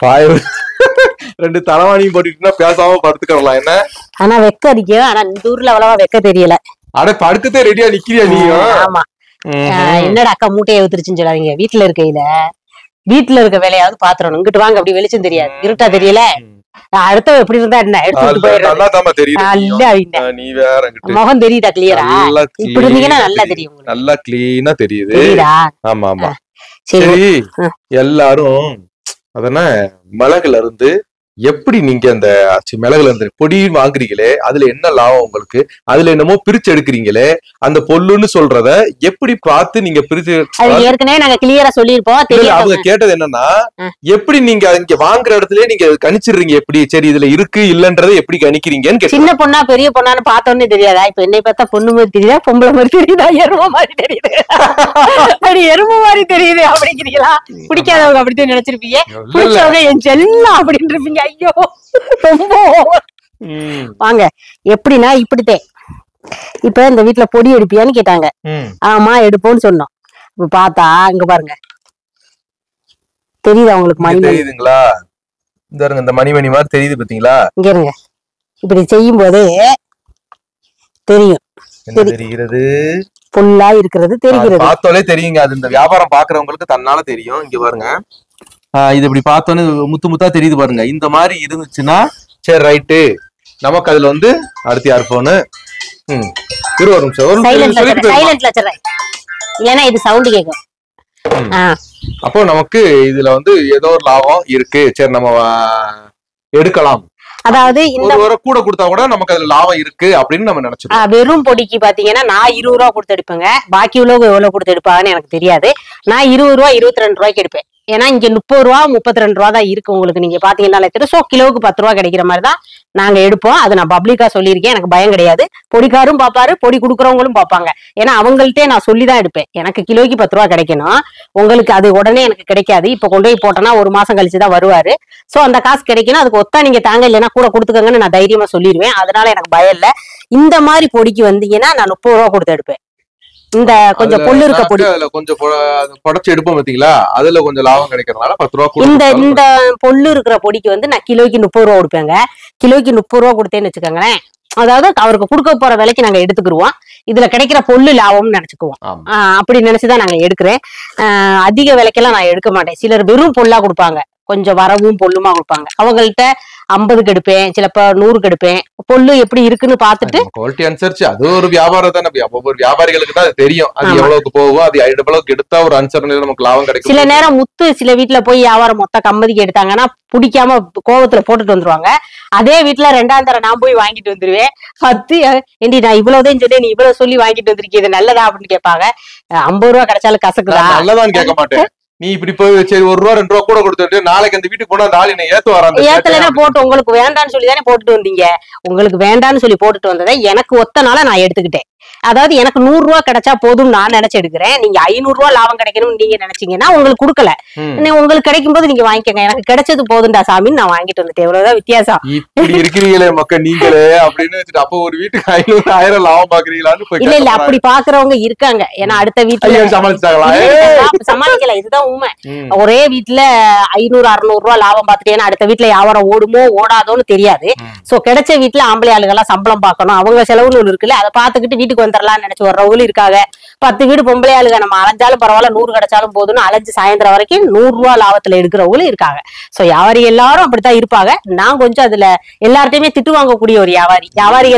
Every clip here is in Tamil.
பாய் ரெண்டு தலைவாணியும் போட்டுக்கிட்டா பேசாம படுத்துக்கலாம் என்ன. ஆனா வெக்க அடிக்கும். ஆனா இந்த ஊர்ல அவ்வளவா வெக்க தெரியல. அட படுக்கத்தே ரெடியா நிக்கிறியா நீயும்? ஆமா. என்னடா அக்கா மூட்டையை ஊத்துருச்சுன்னு சொல்லாதீங்க. வீட்டுல இருக்கையில வீட்டுல இருக்க வேலையாவது பாத்துறணும். இங்கிட்டு வாங்க அப்படி வெளிச்சம் தெரியாது, இருட்டா தெரியல. அடுத்த எப்படி இருந்தா என்ன எடுத்துட்டு போயிடுறேன். நீ வேற முகம் தெரியுதா கிளியரா? இப்படி இருந்தீங்கன்னா நல்லா தெரியும், நல்லா கிளீனா தெரியுது. ஆமா ஆமா. சரி, எல்லாரும் அதனா மிளகுல இருந்து எப்படி நீங்க அந்த மிளகுல இருந்து பொடி வாங்குறீங்களே அதுல என்ன லாபம் உங்களுக்கு? அதுல என்னமோ பிரிச்சு எடுக்கிறீங்களே, அந்த பொல்லுன்னு சொல்றத எப்படி பார்த்து நீங்க பிரிச்சு? ஏற்கனவே நாங்க கிளியரா சொல்லிருப்போம். அவங்க கேட்டது என்னன்னா, எப்படி நீங்க இங்க வாங்குற இடத்துல நீங்க கணிச்சிடுறீங்க எப்படி? சரி இதுல இருக்கு இல்லன்றதை எப்படி கணிக்கிறீங்கன்னு. சின்ன பொண்ணா பெரிய பொண்ணான்னு பார்த்தோன்னே தெரியாதா? இப்ப என்னை பார்த்தா பொண்ணு மாதிரி தெரியுதா, பொம்பளை மாதிரி தெரியுதா, எரும மாதிரி தெரியுது? அப்படி எரும மாதிரி தெரியுது அப்படிங்கிறீங்களா? பிடிக்காதவங்க அப்படித்தான் நினைச்சிருப்பீங்க, பிடிச்சவங்க என் செல்லம் அப்படின்னு இருப்பீங்க. ஐயோ ரொம்ப வாங்க. எப்படின்னா இப்படித்தேன். இப்ப இந்த வீட்டுல பொடி எடுப்பியான்னு கேட்டாங்க. ஆமா எடுப்போம்னு சொன்னோம். இப்ப பார்த்தா இங்க பாருங்க, தெரியுதா உங்களுக்கு? மணி தெரியுதுங்களா? இந்த மணி மாதிரி தெரியுது பாத்தீங்களா? இங்க இருங்க, இப்படி செய்யும் போதே தெரியும். தெரிகிறது, புல்லா இருக்கிறது தெரிகிறது. பார்த்தாலே தெரியுங்க. அது இந்த வியாபாரம் பாக்குறவங்களுக்கு தன்னால தெரியும். இங்க பாருங்க, இது இப்படி பார்த்தோன்னு முத்து முத்தா தெரியுது பாருங்க. இந்த மாதிரி இருந்துச்சுன்னா சரி ரைட்டு, நமக்கு அதுல அடுத்து யார் போனு ஒரு நிமிஷம் ஏன்னா இது சவுண்ட் கேட்கும். அப்போ நமக்கு இதுல ஏதோ ஒரு லாபம் இருக்கு, சரி நம்ம எடுக்கலாம். அதாவது இந்த கூட கொடுத்தா கூட நமக்கு அதுல லாபம் இருக்கு அப்படின்னு நம்ம நினைச்சோம். வெறும் பொடிக்கு பாத்தீங்கன்னா நான் 20 ரூபா கொடுத்து எடுப்பேங்க. பாக்கி உள்ளவங்க எவ்வளவு கொடுத்து எடுப்பாங்கன்னு எனக்கு தெரியாது. நான் 20 ரூபா 22 ரூபாய்க்கு எடுப்பேன். ஏன்னா இங்க 30 ரூபா 32 ரூபா தான் இருக்கு உங்களுக்கு. நீங்க பாத்தீங்கன்னா தெரியும். சோ கிலோவுக்கு 10 ரூபா கிடைக்கிற மாதிரி தான் நாங்க எடுப்போம். அது நான் பப்ளிக்கா சொல்லியிருக்கேன். எனக்கு பயம் கிடையாது. பொடிக்காரும் பாப்பாரு, பொடி கொடுக்குறவங்களும் பாப்பாங்க. ஏன்னா அவங்கள்ட்டே நான் சொல்லிதான் எடுப்பேன். எனக்கு கிலோக்கு 10 ரூபா கிடைக்கணும், உங்களுக்கு அது உடனே எனக்கு கிடைக்காது. இப்ப கொண்டு போய் போட்டோன்னா ஒரு மாசம் கழிச்சுதான் வருவாரு. சோ அந்த காசு கிடைக்கணும், அதுக்கு ஒத்தா நீங்க தாங்க, இல்லைன்னா கூட கொடுத்துக்கங்கன்னு நான் தைரியமா சொல்லிடுவேன். அதனால எனக்கு பயம் இல்ல. இந்த மாதிரி பொடிக்கு வந்தீங்கன்னா நான் 30 ரூபா கொடுத்து எடுப்பேன். இந்த கொஞ்சம் பொல்லு இருக்க பொடி கொஞ்சம் புடைச்சு எடுப்போம் பாத்தீங்களா, அதுல கொஞ்சம் லாபம் கிடைக்கிறதுனால 10 ரூபா. இந்த பொல்லு இருக்கிற பொடிக்கு நான் கிலோக்கு 30 ரூபா கொடுப்பேங்க. கிலோக்கு 30 ரூபா கொடுத்தேன்னு வச்சுக்கோங்களேன், அதாவது அவருக்கு கொடுக்க போற விலைக்கு நாங்க எடுத்துக்கிடுவோம். இதுல கிடைக்கிற பொல்லு லாபம்னு நினைச்சுக்குவோம். அப்படி நினைச்சுதான் நாங்க எடுக்கிறேன். அதிக விலைக்கெல்லாம் நான் எடுக்க மாட்டேன். சிலர் வெறும் பொல்லா கொடுப்பாங்க, கொஞ்சம் வரவும் பொல்லுமா கொடுப்பாங்க. அவங்கள்ட்ட 50க்கு எடுப்பேன், சிலப்ப 100க்கு எடுப்பேன். பொல்லு எப்படி இருக்குன்னு பாத்துட்டு குவாலிட்டி அனுசரிச்சு அது ஒரு வியாபாரம் தானே. ஒவ்வொரு வியாபாரிகளுக்கு தான் தெரியும் அது எவ்வளவுக்கு போகும், அது எவ்வளவுக்கு எடுத்தா ஒரு அனுசரணையில நமக்கு லாபம் கிடைக்கும். சில நேரம் முத்து சில வீட்டுல போய் வியாபாரம் மொத்த கம்மதிக்கு எடுத்தாங்கன்னா பிடிக்காம கோவத்துல போட்டுட்டு வந்துருவாங்க. அதே வீட்டுல 2ஆம் தரம் நான் போய் வாங்கிட்டு வந்துருவேன். ஏண்டி நான் இவ்வளவுதான் சொல்லி நீ இவ்வளவு சொல்லி வாங்கிட்டு வந்திருக்கீங்க, இது நல்லதா அப்படின்னு கேட்பாங்க. 50 ரூபா கிடைச்சாலும் கசக்குதா? நல்லதான்னு கேட்க மாட்டேன். நீ இப்படி போய் சரி 1 ரூபா 2 ரூபா கூட கொடுத்துட்டு நாளைக்கு அந்த வீட்டுக்கு போனா நாளை நீ ஏத்தலைன்னா போட்டு உங்களுக்கு வேண்டான்னு சொல்லி தானே போட்டுட்டு வந்தீங்க. உங்களுக்கு வேண்டான்னு சொல்லி போட்டுட்டு வந்ததை எனக்கு ஒத்தனால நான் எடுத்துக்கிட்டேன். அதாவது எனக்கு 100 ரூபா கிடைச்சா போதும் நான் நினைச்சு எடுக்கிறேன். நீங்க 500 ரூபா லாபம் கிடைக்கணும்னு நீங்க நினைச்சீங்கன்னா உங்களுக்கு கொடுக்கல. உங்களுக்கு கிடைக்கும் போது நீங்க வாங்கிக்கங்க. எனக்கு கிடைச்சது போதுண்டா சாமின்னு நான் வாங்கிட்டு வந்துட்டேன். எவ்வளவுதான் வித்தியாசம். இப்படி இருக்கிறீங்களே மக்கள் நீங்களே அப்படின்னு அப்ப ஒரு வீட்டுக்கு 500 1000 லாபம் பாக்குறீங்களான்னு இல்ல இல்ல அப்படி பாக்குறவங்க இருக்காங்க. ஏன்னா அடுத்த வீட்டுல சமாளிக்கல. இதுதான் உண்மை. ஒரே வீட்டுல 500 600 ரூபா லாபம் பார்த்துட்டு ஏன்னா அடுத்த வீட்டுல வியாபாரம் ஓடுமோ ஓடாதோன்னு தெரியாது. சோ கிடைச்ச வீட்டுல ஆம்பளை ஆளுகெல்லாம் சம்பளம் பார்க்கணும், அவங்க செலவுன்னு ஒண்ணு இருக்குல்ல, அதை பார்த்துக்கிட்டு வீட்டுக்கு வந்துடலாம்னு நினைச்சு வர்றவங்களும் இருக்காங்க. 10 வீடு பொம்பளை ஆளுக நம்ம அலைஞ்சாலும் பரவாயில்ல 100 கிடைச்சாலும் போதுன்னு அலைஞ்சு சாயந்தரம் வரைக்கும் 100 ரூபா லாபத்துல எடுக்கிறவங்களும் இருக்காங்க. சோ வியாபாரி எல்லாரும் அப்படித்தான் இருப்பாங்க. நான் கொஞ்சம் அதுல எல்லார்ட்டையுமே திட்டு வாங்கக்கூடிய ஒரு வியாபாரி. வியாபாரி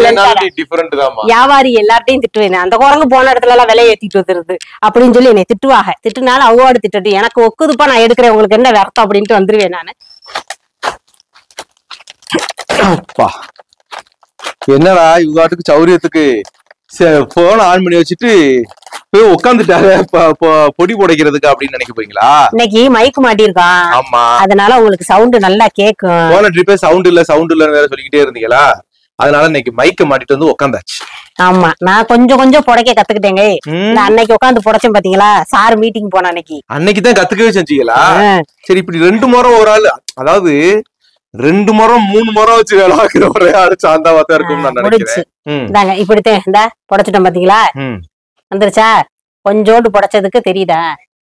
எல்லார்ட்டையும் திட்டுவேன். அந்த குரங்கு போன இடத்துல எல்லாம் விலை ஏத்திட்டு வந்துருது அப்படின்னு சொல்லி என்னை திட்டுவாங்க. திட்டுனாலும் அவ்வாடு திட்டு எனக்கு ஒக்குதுப்பா நான் எடுக்கிறேன், உங்களுக்கு என்ன வருத்தம் அப்படின்ட்டு வந்துருவேன் நானு. என்னடா இவாட்டுக்கு சௌரியத்துக்கு போன ஆன் பண்ணி வச்சுட்டு போய் உட்காந்துட்டாங்க பொடி புடைக்கிறதுக்கு அப்படின்னு நினைக்க போறீங்களா? இன்னைக்கு மைக் மாட்டிருக்கான். ஆமா, அதனால உங்களுக்கு சவுண்ட் நல்லா கேக்கும். போன ட்ரிப்பே சவுண்ட் இல்லன்னு வேற சொல்லிக்கிட்டே இருந்தீங்களா, அதனால இன்னைக்கு மைக்க மாட்டிட்டு வந்து உட்காந்தாச்சு. ஆமா, நான் கொஞ்சம் புடைக்க கத்துக்கிட்டேங்க. நான் அன்னைக்கு உட்காந்து புடைச்சேன் பாத்தீங்களா, சார் மீட்டிங் போன அன்னைக்கு தான் கத்துக்கவே செஞ்சீங்களா? சரி, இப்படி 2 முறை ஒரு ஆள், அதாவது 2 முறம் 3 முறம் வச்சு வேலை ஆக்குற ஒரே ஆளு சாந்தாவாத்தான் இருக்கும் நான் நினைக்கிறேன். இப்படித்தான் இந்த புடைச்சிட்டோம் பாத்தீங்களா, வந்துருச்சா? கொஞ்சோண்டு புடைச்சதுக்கு தெரியுதா?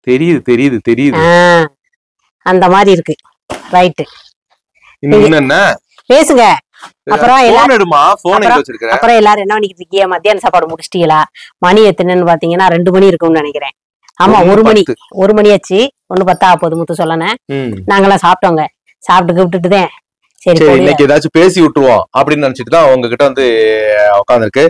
தெரியுது. அந்த மாதிரி இருக்கு. ரைட். என்ன பேசுங்க. அப்புறம் எல்லாரும் என்ன பண்ணிக்கிட்டு இருக்கீங்க? மத்தியான சாப்பாடு முடிச்சிட்டீங்களா? மணி எத்தனைன்னு பாத்தீங்கன்னா 2 மணி இருக்கும்னு நினைக்கிறேன். ஆமா, 1 மணி ஆச்சு. 1:10 போது முத்து சொல்லனே. நாங்கெல்லாம் சாப்பிட்டோங்க. சாப்பிட்டு விட்டுட்டுதான் சரி இன்னைக்கு ஏதாச்சும் பேசி விட்டுருவோம் அப்படின்னு நினைச்சிட்டு தான் உங்ககிட்ட வந்து உட்காந்துருக்கு.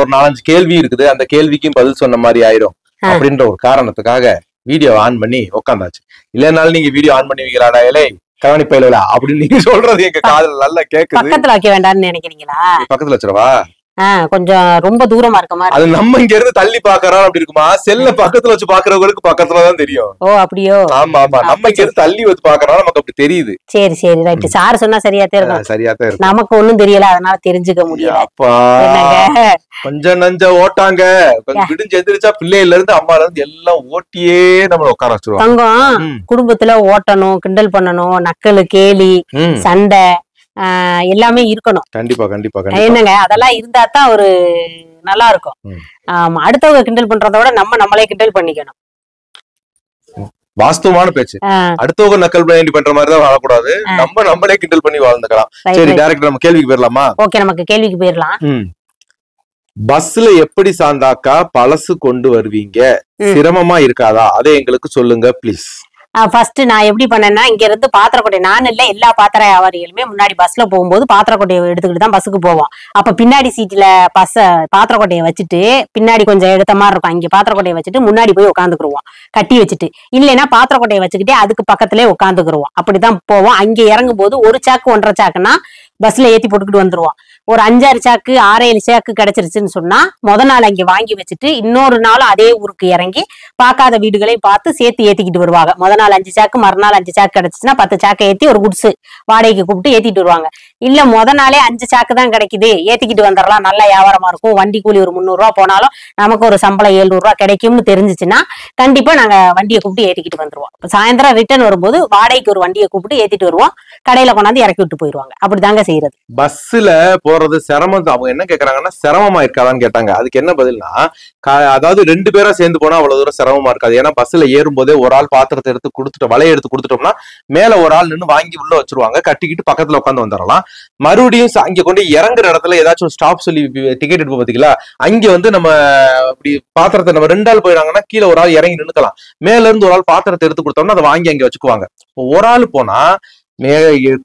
ஒரு 4-5 கேள்வி இருக்குது, அந்த கேள்விக்கும் பதில் சொன்ன மாதிரி ஆயிரும் அப்படின்ற ஒரு காரணத்துக்காக வீடியோ ஆன் பண்ணி உட்காந்தாச்சு. இல்லைனாலும் நீங்க வீடியோ ஆன் பண்ணி வைக்கிறாடா இலை கவனிப்பயில அப்படின்னு நீங்க சொல்றது எங்க காதுல நல்லா கேக்குது. பக்கத்துல வைக்க வேண்டாம்னு நினைக்கிறீங்களா? பக்கத்துல வச்சிரவா? கொஞ்சம் ரொம்ப தூரமா இருக்க மாதிரி. அது நம்ம இங்க இருந்து தள்ளி பாக்குறோம் அப்படி இருக்குமா? செல்ல பக்கத்துல வச்சு பாக்குறவங்களுக்கு பக்கத்துலதான் தெரியும். ஓ அப்படியோ? ஆமா ஆமா, நம்ம இங்க இருந்து தள்ளி வச்சு பாக்குறோம், நமக்கு அப்படி தெரியுது. சரி சரி ரைட். சார் சொன்னா சரியாத்தான் இருக்கும். சரியாத்தான் இருக்கும். நமக்கு ஒண்ணும் தெரியல, அதனால தெரிஞ்சுக்க முடியல. அப்பா கொஞ்சம் நஞ்ச ஓட்டாங்க. கொஞ்சம் விடிஞ்சு எந்திரிச்சா பிள்ளைல இருந்து அம்மால இருந்து எல்லாம் ஓட்டியே நம்மள உட்கார வச்சிருவாங்க. தங்கம் குடும்பத்துல ஓட்டணும், கிண்டல் பண்ணணும், நக்கலு கேலி சண்டை எல்லாமே இருக்கணும். கண்டிப்பா கண்டிப்பா. என்னங்க அதெல்லாம் இருந்தா தான் ஒரு நல்லா இருக்கும். அடுத்தவங்க கிண்டல் பண்றத விட நம்மளே கிண்டல் பண்ணிக்கணும். வாஸ்தவமான பேச்சு. அடுத்தவங்க நக்கல் பண்ணி பண்ற மாதிரி தான் வாழக்கூடாது. நம்மளே கிண்டல் பண்ணி வாழ்ந்துக்கலாம். சரி, டைரக்டா நம்ம கேள்விக்கு போயிடலாமா? ஓகே, நமக்கு கேள்விக்கு போயிடலாம். பஸ்ல எப்படி சாந்தாக்கா பழசு கொண்டு வருவீங்க? சிரமமா இருக்காதா? அதை எங்களுக்கு சொல்லுங்க பிளீஸ். ஃபர்ஸ்ட் நான் எப்படி பண்ணேன்னா, இங்க இருந்து பாத்திரக்கொட்டை, நான் இல்ல எல்லா பாத்திர வியாபாரிகளுமே முன்னாடி பஸ்ல போகும்போது பாத்திரக்கொட்டையை எடுத்துக்கிட்டு தான் பஸ்ஸுக்கு போவோம். அப்ப பின்னாடி சீட்ல பாத்திரக்கொட்டையை வச்சுட்டு பின்னாடி கொஞ்சம் எடுத்த மாதிரி இருக்கும், அங்க பாத்திரக்கொட்டையை வச்சுட்டு முன்னாடி போய் உட்காந்துக்குருவோம் கட்டி வச்சுட்டு. இல்லைன்னா பாத்திரக்கொட்டையை வச்சுக்கிட்டே அதுக்கு பக்கத்திலே உட்காந்துக்குருவோம். அப்படிதான் போவோம். அங்க இறங்கும் போது 1 சாக்கு 1.5 சாக்குன்னா பஸ்ல ஏத்தி போட்டுக்கிட்டு வந்துருவோம். ஒரு 5-6 சாக்கு 6-7 சாக்கு கிடைச்சிருச்சுன்னு சொன்னா முத நாள் அங்க வாங்கி வச்சுட்டு இன்னொரு நாள் அதே ஊருக்கு இறங்கி பார்க்காத வீடுகளையும் பார்த்து சேர்த்து ஏத்திக்கிட்டு வருவாங்க. முத நாள் 5 சாக்கு, மறுநாள் 5 சாக்கு கிடைச்சிச்சுன்னா 10 சாக்கை ஏத்தி ஒரு குட்ஸ் வாடகைக்கு கூப்பிட்டு ஏத்திட்டு வருவாங்க. இல்ல முத நாளே 5 சாக்கு தான் கிடைக்குது, ஏத்திக்கிட்டு வந்துடலாம், நல்ல வியாபாரமா இருக்கும், வண்டி கூலி ஒரு 300 ரூபா போனாலும் நமக்கு ஒரு சம்பளம் 700 ரூபா கிடைக்கும்னு தெரிஞ்சிச்சுன்னா கண்டிப்பா நாங்க வண்டியை கூப்பிட்டு ஏத்திக்கிட்டு வந்துருவோம். சாயந்தரம் ரிட்டர்ன் வரும்போது வாடகைக்கு ஒரு வண்டியை கூப்பிட்டு ஏத்திட்டு வருவோம். கடையில கொண்டாந்து இறக்கி விட்டு போயிருவாங்க. அப்படிதாங்க செய்யறது. பஸ்ல போறது சிரமம். அவங்க என்ன கேக்குறாங்கன்னா, சிரமமா இருக்காதான்னு கேட்டாங்க. அதுக்கு என்ன பதில்னா, அதாவது 2 பேரா சேர்ந்து போனா அவ்வளவு தூரம் சிரமமா இருக்காது. ஏன்னா பஸ்ல ஏறும் போதே ஒரு ஆள் பாத்திரத்தை எடுத்து கொடுத்துட்டு வலையை எடுத்து கொடுத்துட்டோம்னா மேல ஒரு ஆள் நின்று வாங்கி உள்ள வச்சிருவாங்க, கட்டிக்கிட்டு பக்கத்துல உட்காந்து வந்துடலாம். மறுபடியும் அங்க கொண்டு இறங்குற இடத்துல ஏதாச்சும் ஸ்டாப் சொல்லி டிக்கெட் எடுப்போம் பாத்தீங்களா, அங்க வந்து நம்ம அப்படி பாத்திரத்தை நம்ம 2 ஆள் போயிடாங்கன்னா கீழே ஒரு ஆள் இறங்கி நின்னுக்கலாம். மேல இருந்து ஒரு ஆள் பாத்திரத்தை எடுத்து கொடுத்தோம்னா அதை வாங்கி அங்க வச்சுக்குவாங்க. ஒரு ஆள் போனா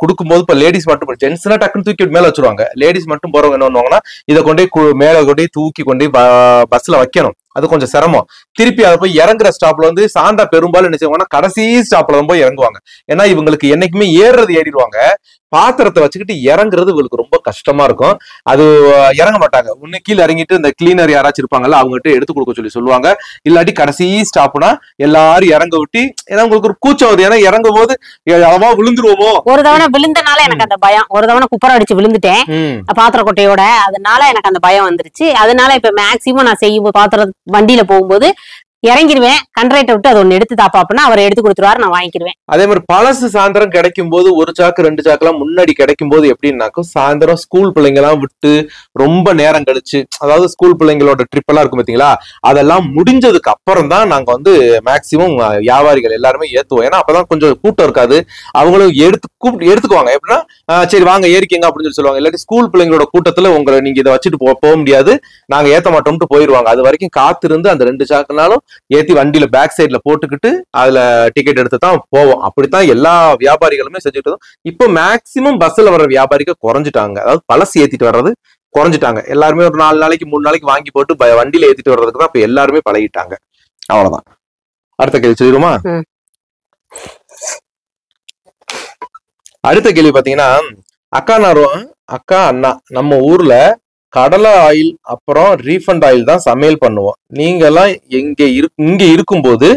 கொடுக்கும்போது இப்ப லேடிஸ் மட்டும், ஜென்ஸ்னா டக்குன்னு தூக்கி மேல வச்சிருவாங்க. லேடிஸ் மட்டும் போறவங்க என்ன பண்ணுவாங்கன்னா இதை கொண்டே மேல கொண்டே தூக்கி கொண்டே பஸ்ல வைக்கணும். அது கொஞ்சம் சிரமம். திருப்பி அதை போய் இறங்குற ஸ்டாப்ல வந்து சாந்தா பெரும்பாலும் என்ன செய்வாங்கன்னா கடைசி ஸ்டாப்ல தான் போய் இறங்குவாங்க. ஏன்னா இவங்களுக்கு என்னைக்குமே ஏறிடுவாங்க, பாத்திரத்தை வச்சுக்கிட்டு இறங்குறது இவங்களுக்கு ரொம்ப கஷ்டமா இருக்கும். அது இறங்க மாட்டாங்க. ஒண்ணு கீழே இறங்கிட்டு இந்த கிளீனர் யாராச்சும் இருப்பாங்கல்ல, அவங்ககிட்ட எடுத்து கொடுக்க சொல்லுவாங்க. இல்லாட்டி கடைசி ஸ்டாப்னா எல்லாரும் இறங்க விட்டு, ஏன்னா உங்களுக்கு ஒரு கூச்சம் வருது, ஏன்னா இறங்கும் போது அளவா விழுந்துருவோமோ. ஒரு தவணை விழுந்தனால எனக்கு அந்த பயம், ஒரு தவணை குப்பரை அடிச்சு விழுந்துட்டேன் பாத்திரக்கொட்டையோட, அதனால எனக்கு அந்த பயம் வந்துருச்சு. அதனால இப்ப மேக்சிமம் நான் செய்யும் பாத்திரம் வண்டியில போகும்போது இறங்கிடுவேன். கண்ட்ரைட்டை விட்டு அது ஒண்ணு எடுத்து தாப்பாப்புனா அவர் எடுத்து கொடுத்துருவாரு, நான் வாங்கிக்கிடுவேன். அதே மாதிரி பழசு சாயந்தரம் கிடைக்கும் போது 1 சாக்கு 2 சாக்கு எல்லாம் முன்னாடி கிடைக்கும் போது எப்படின்னாக்கும், சாயந்தரம் ஸ்கூல் பிள்ளைங்க எல்லாம் விட்டு ரொம்ப நேரம் கழிச்சு, அதாவது ஸ்கூல் பிள்ளைங்களோட ட்ரிப் எல்லாம் இருக்கும் பாத்தீங்களா, அதெல்லாம் முடிஞ்சதுக்கு அப்புறம் தான் நாங்க வந்து மேக்சிமம் வியாபாரிகள் எல்லாருமே ஏத்துவோம். ஏன்னா அப்பதான் கொஞ்சம் கூட்டம் இருக்காது. அவங்களும் எடுத்துக்குவாங்க. எப்படின்னா சரி வாங்க ஏறிக்கங்க அப்படின்னு சொல்லுவாங்க. இல்லாட்டி ஸ்கூல் பிள்ளைங்களோட கூட்டத்துல உங்களை நீங்க இதை வச்சுட்டு போக முடியாது, நாங்க ஏத்த மாட்டோம்ட்டு போயிருவாங்க. அது வரைக்கும் காத்திருந்து அந்த 2 சாக்குனாலும் ஏத்தி வண்டியில பேக் சைட்ல போட்டுக்கிட்டு அதுல டிக்கெட் எடுத்து தான் போவோம். அப்படித்தான் எல்லா வியாபாரிகளுமே செஞ்சுட்டு. இப்போ மேக்சிமம் பஸ்ல வர்ற வியாபாரிகள் குறைஞ்சிட்டாங்க. அதாவது பழசு ஏத்திட்டு வர்றது குறைஞ்சிட்டாங்க. எல்லாருமே ஒரு 4 நாளைக்கு 3 நாளைக்கு வாங்கி போட்டு வண்டியில ஏத்திட்டு வர்றதுக்கு தான் இப்ப எல்லாருமே பழகிட்டாங்க. அவ்வளவுதான். அடுத்த கேள்வி சொல்லிடுமா? அடுத்த கேள்வி பாத்தீங்கன்னா, அக்கா அண்ணா நம்ம ஊர்ல கடலை ஆயில் அப்புறம் ரீஃபண்ட் ஆயில் தான் சமையல் பண்ணுவோம். நீங்க எல்லாம் இங்க இருக்கும்போது